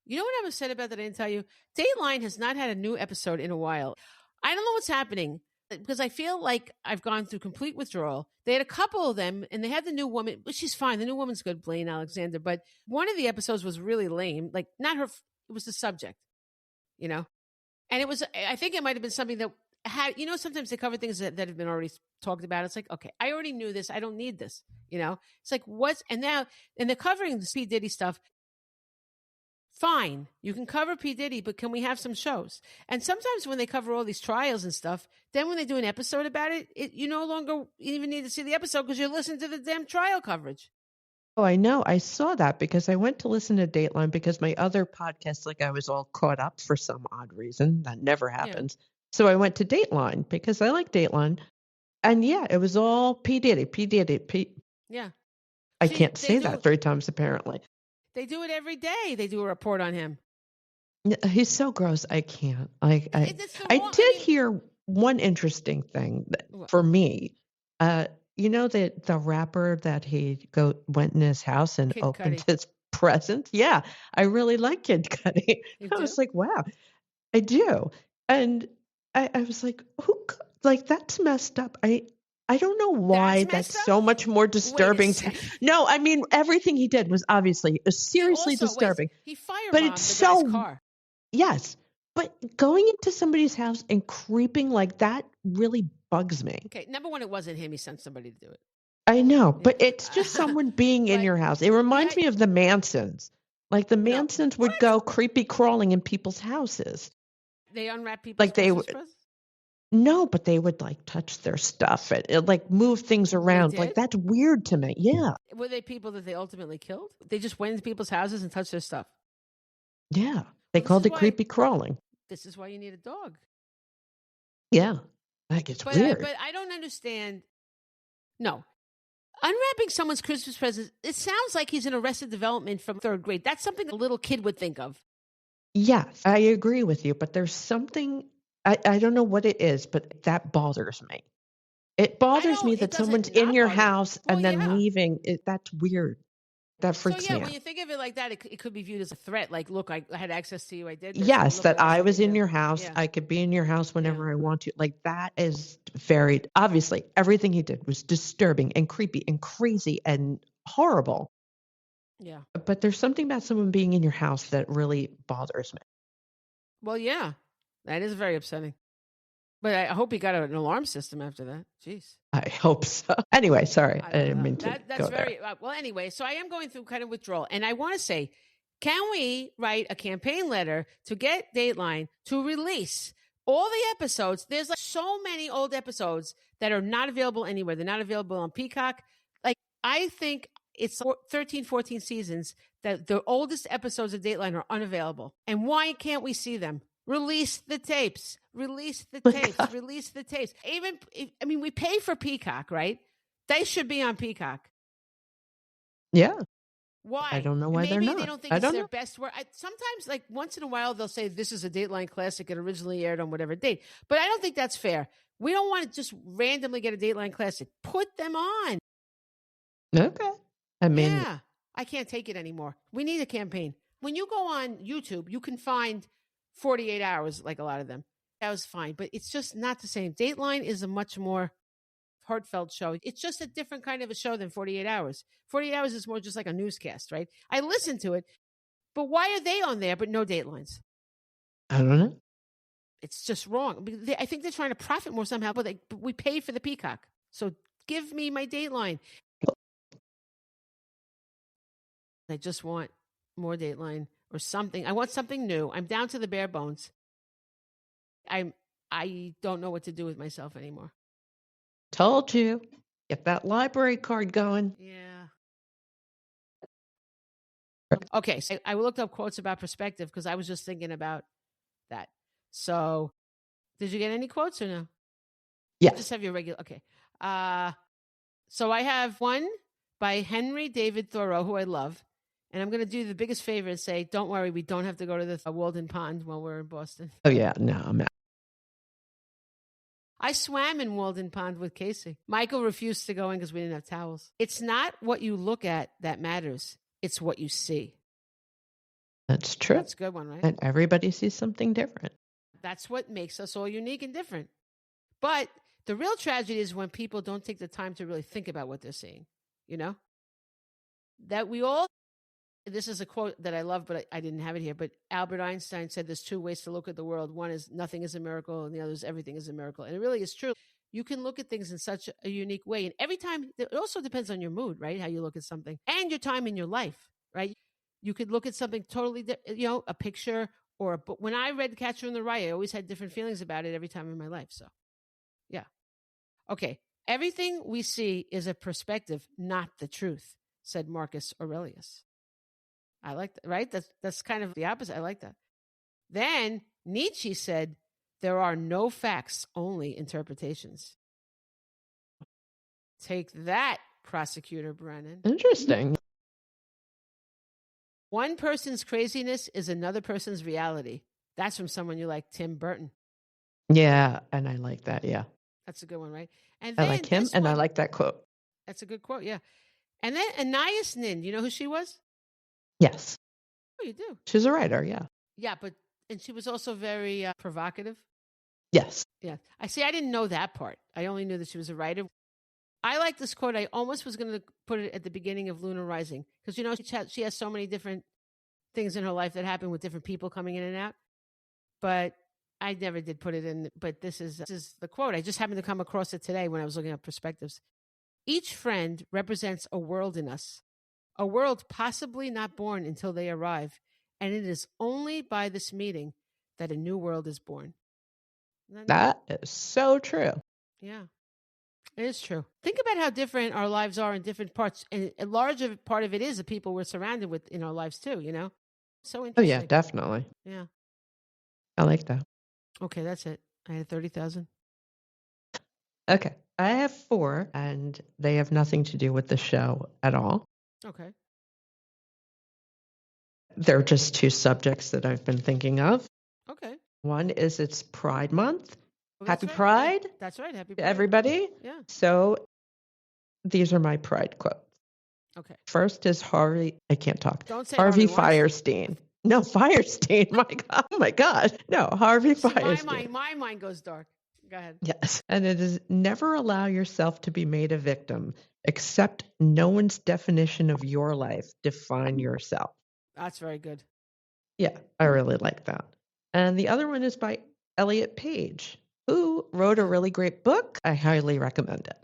You know what I'm upset about that I didn't tell you? Dateline has not had a new episode in a while. I don't know what's happening, because I feel like I've gone through complete withdrawal. They had a couple of them, and they had the new woman, but she's fine. The new woman's good, Blaine Alexander. But one of the episodes was really lame. Like, not her, it was the subject, And it was, I think it might have been something that had, sometimes they cover things that have been already talked about. It's like, okay, I already knew this. I don't need this, It's like, and they're covering the P. Diddy stuff. Fine, you can cover P. Diddy, but can we have some shows? And sometimes when they cover all these trials and stuff, then when they do an episode about it, you no longer even need to see the episode because you're listening to the damn trial coverage. Oh, I know. I saw that because I went to listen to Dateline because my other podcast, like I was all caught up for some odd reason. That never happens. Yeah. So I went to Dateline because I like Dateline. And yeah, it was all P. Diddy. Yeah. I can't say that 3 times apparently. They do it every day. They do a report on him. He's so gross. I can't. I did hear one interesting thing for me. The rapper that he went in his house and Kid opened Cudi. his presents. Yeah, I really like Kid Cudi. I was like, wow, I do. And I was like, that's messed up. I don't know why that's so much more disturbing. No, I mean, everything he did was obviously seriously disturbing. He firebombed but it's the guy's car. Yes, but going into somebody's house and creeping like that really bugs me. Okay, number one, it wasn't him. He sent somebody to do it. I know, but it's just someone being in your house. It reminds me of the Mansons. Like the Mansons would go creepy crawling in people's houses. They unwrap people's presents? No, but they would touch their stuff and move things around. That's weird to me. Yeah. Were they people that they ultimately killed? They just went into people's houses and touched their stuff. Yeah. They Well, called it creepy crawling. this is why you need a dog. Yeah. Like, it's weird. But I don't understand. No. Unwrapping someone's Christmas presents, it sounds like he's in Arrested Development from third grade. That's something a little kid would think of. Yes, I agree with you, but there's something, I don't know what it is, but that bothers me. It bothers me that someone's in your house and then leaving. That's weird. That freaks me when out. you think of it like that, it could be viewed as a threat. Like, look, I had access to you. I did this. Yes, Look that what else I was can in do. your house. Yeah. I could be in your house whenever I want to. Like, that is very, obviously, everything he did was disturbing and creepy and crazy and horrible. Yeah. But there's something about someone being in your house that really bothers me. Well, yeah, that is very upsetting. But I hope he got an alarm system after that. Jeez. I hope so. Anyway, sorry. I didn't mean to That's go very there. well. Anyway, so I am going through kind of withdrawal, and I want to say, can we write a campaign letter to get Dateline to release all the episodes? There's like so many old episodes that are not available anywhere. They're not available on Peacock. Like, I think it's 13, 14 seasons that the oldest episodes of Dateline are unavailable. And why can't we see them? Release the tapes. Release the tapes. God. Release the tapes. We pay for Peacock, right? They should be on Peacock. Yeah. Why? I don't know why they're not. Maybe they don't think it's their best work. Sometimes, like, once in a while, they'll say this is a Dateline classic. It originally aired on whatever date. But I don't think that's fair. We don't want to just randomly get a Dateline classic. Put them on. Okay. Yeah. I can't take it anymore. We need a campaign. When you go on YouTube, you can find 48 hours, like a lot of them. That was fine. But it's just not the same. Dateline is a much more heartfelt show. It's just a different kind of a show than 48 hours. 48 hours is more just like a newscast, right? I listen to it, but why are they on there but no Datelines? I don't know. It's just wrong. I think they're trying to profit more somehow, but we pay for the Peacock. So give me my Dateline. I just want more Dateline or something. I want something new. I'm down to the bare bones. I don't know what to do with myself anymore. Told you. Get that library card going. Yeah. Okay, so I looked up quotes about perspective because I was just thinking about that. So, did you get any quotes or no? Yes. Just have your regular. Okay. So I have one by Henry David Thoreau, who I love. And I'm going to do the biggest favor and say, don't worry, we don't have to go to the Walden Pond while we're in Boston. Oh, yeah. No, I'm out. I swam in Walden Pond with Casey. Michael refused to go in because we didn't have towels. It's not what you look at that matters. It's what you see. That's true. That's a good one, right? And everybody sees something different. That's what makes us all unique and different. But the real tragedy is when people don't take the time to really think about what they're seeing, you know? That we all, this is a quote that I love, but I didn't have it here, but Albert Einstein said there's two ways to look at the world. One is nothing is a miracle, and the other is everything is a miracle. And it really is true. You can look at things in such a unique way. And every time, it also depends on your mood, right? How you look at something and your time in your life, right? You could look at something totally, a picture or a book. When I read Catcher in the Rye, I always had different feelings about it every time in my life. So, yeah. Okay. Everything we see is a perspective, not the truth, said Marcus Aurelius. I like that, right? That's kind of the opposite. I like that. Then Nietzsche said, there are no facts, only interpretations. Take that, Prosecutor Brennan. Interesting. One person's craziness is another person's reality. That's from someone you like, Tim Burton. Yeah, and I like that, yeah. That's a good one, right? And I like him, and I like that quote. That's a good quote, yeah. And then Anais Nin, you know who she was? Yes. Oh, you do? She's a writer, yeah. Yeah, and she was also very provocative. Yes. Yeah. I didn't know that part. I only knew that she was a writer. I like this quote. I almost was going to put it at the beginning of Lunar Rising because, she has so many different things in her life that happen with different people coming in and out. But I never did put it in. But this is the quote. I just happened to come across it today when I was looking at perspectives. Each friend represents a world in us, a world possibly not born until they arrive. And it is only by this meeting that a new world is born. That is so true. Yeah. It is true. Think about how different our lives are in different parts. And a large part of it is the people we're surrounded with in our lives too, So Oh, interesting. yeah, definitely. Yeah. I like that. Okay, that's it. I had 30,000. Okay. I have 4, and they have nothing to do with the show at all. Okay. They're just 2 subjects that I've been thinking of. Okay. One is it's Pride Month. Well, Happy that's right. Pride That's right. Happy to Pride. everybody. Yeah. So these are my Pride quotes. Okay. First is Harvey. I can't talk. Don't say Harvey Weinstein. Firestein. No, Firestein. My God. Oh my God. No, Harvey See, Firestein. my mind goes dark. Go ahead. Yes. And it is never allow yourself to be made a victim. Accept no one's definition of your life. Define yourself. That's very good. Yeah, I really like that. And the other one is by Elliot Page, who wrote a really great book. I highly recommend it.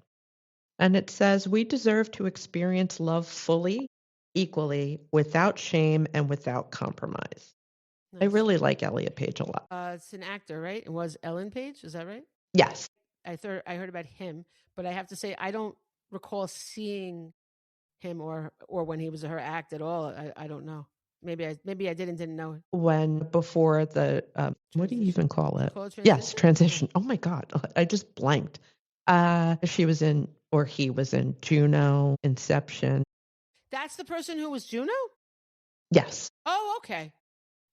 And it says, we deserve to experience love fully, equally, without shame, and without compromise. Nice. I really like Elliot Page a lot. It's an actor, right? It was Ellen Page. Is that right? Yes. I heard about him, but I have to say I don't recall seeing him or when he was her act at all. I don't know. Maybe I didn't know it. Before the what do you even call it? Yes, transition. Oh my God, I just blanked. She was in, or he was in Juno, Inception. That's the person who was Juno? Yes. Oh, okay.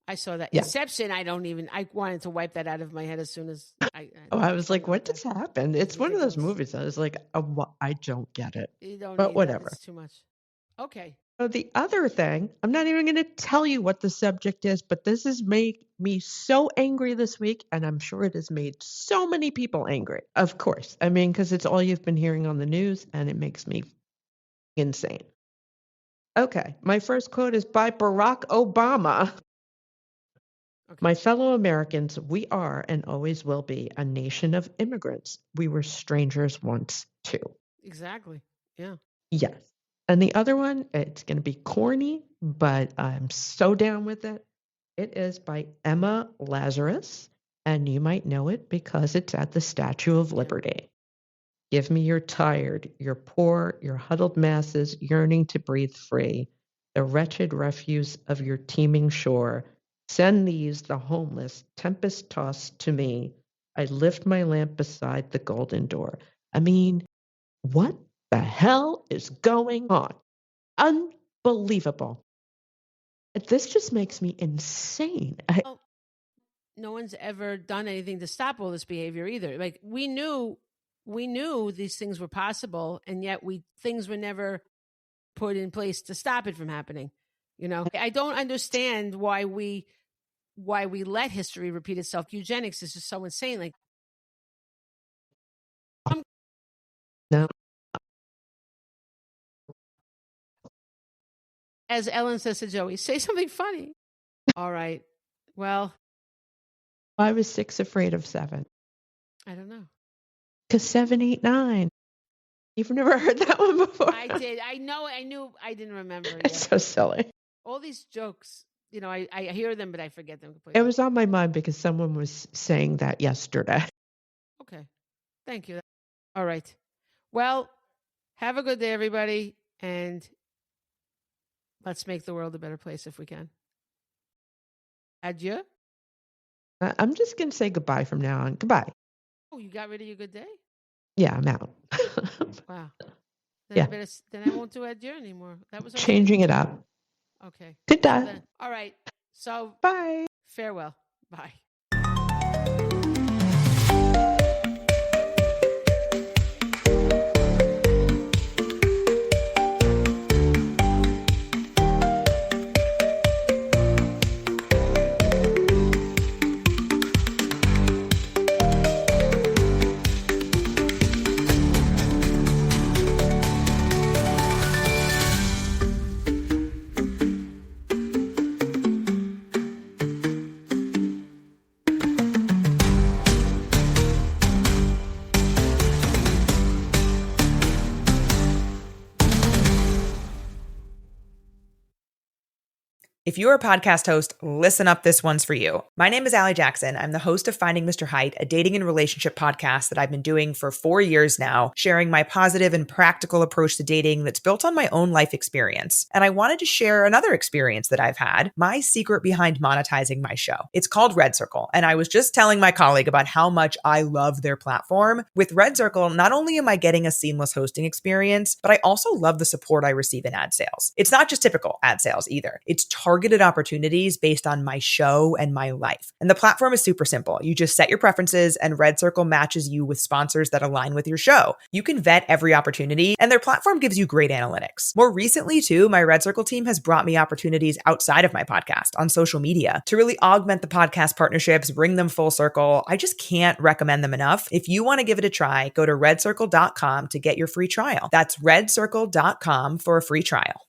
I saw that. Yeah. Inception, I wanted to wipe that out of my head as soon as I was like, what just happened? It's one of those movies. I was like, I don't get it. You don't but need whatever. That. It's too much. Okay. So the other thing, I'm not even going to tell you what the subject is, but this has made me so angry this week, and I'm sure it has made so many people angry. Of course. I mean, because it's all you've been hearing on the news, and it makes me insane. Okay. My first quote is by Barack Obama. Okay. My fellow Americans, we are and always will be a nation of immigrants. We were strangers once, too. Exactly. Yeah. Yes. And the other one, it's going to be corny, but I'm so down with it. It is by Emma Lazarus, and you might know it because it's at the Statue of Liberty. Give me your tired, your poor, your huddled masses yearning to breathe free, the wretched refuse of your teeming shore. Send these, the homeless, tempest-tossed to me. I lift my lamp beside the golden door. I mean, what the hell is going on? Unbelievable. This just makes me insane. No one's ever done anything to stop all this behavior either. Like we knew these things were possible, and yet things were never put in place to stop it from happening. You know, I don't understand why we let history repeat itself. Eugenics is just so insane. Like, no. As Ellen says to Joey, say something funny. All right. Well, I was 6 afraid of 7. I don't know. Because 7, 8, 9. You've never heard that one before. I did. I know. I knew. I didn't remember. It's so silly. All these jokes, you know, I hear them, but I forget them completely. It was on my mind because someone was saying that yesterday. Okay. Thank you. All right. Well, have a good day, everybody. And let's make the world a better place if we can. Adieu. I'm just going to say goodbye from now on. Goodbye. Oh, you got rid of your good day? Yeah, I'm out. Wow. Then yeah. Then I won't do adieu anymore. That was changing it up. Okay. Good day. All right. So bye. Farewell. Bye. If you're a podcast host, listen up, this one's for you. My name is Allie Jackson. I'm the host of Finding Mr. Height, a dating and relationship podcast that I've been doing for 4 years now, sharing my positive and practical approach to dating that's built on my own life experience. And I wanted to share another experience that I've had, my secret behind monetizing my show. It's called Red Circle, and I was just telling my colleague about how much I love their platform. With Red Circle, not only am I getting a seamless hosting experience, but I also love the support I receive in ad sales. It's not just typical ad sales either. It's targeted opportunities based on my show and my life. And the platform is super simple. You just set your preferences and Red Circle matches you with sponsors that align with your show. You can vet every opportunity and their platform gives you great analytics. More recently too, my Red Circle team has brought me opportunities outside of my podcast on social media to really augment the podcast partnerships, bring them full circle. I just can't recommend them enough. If you want to give it a try, go to redcircle.com to get your free trial. That's redcircle.com for a free trial.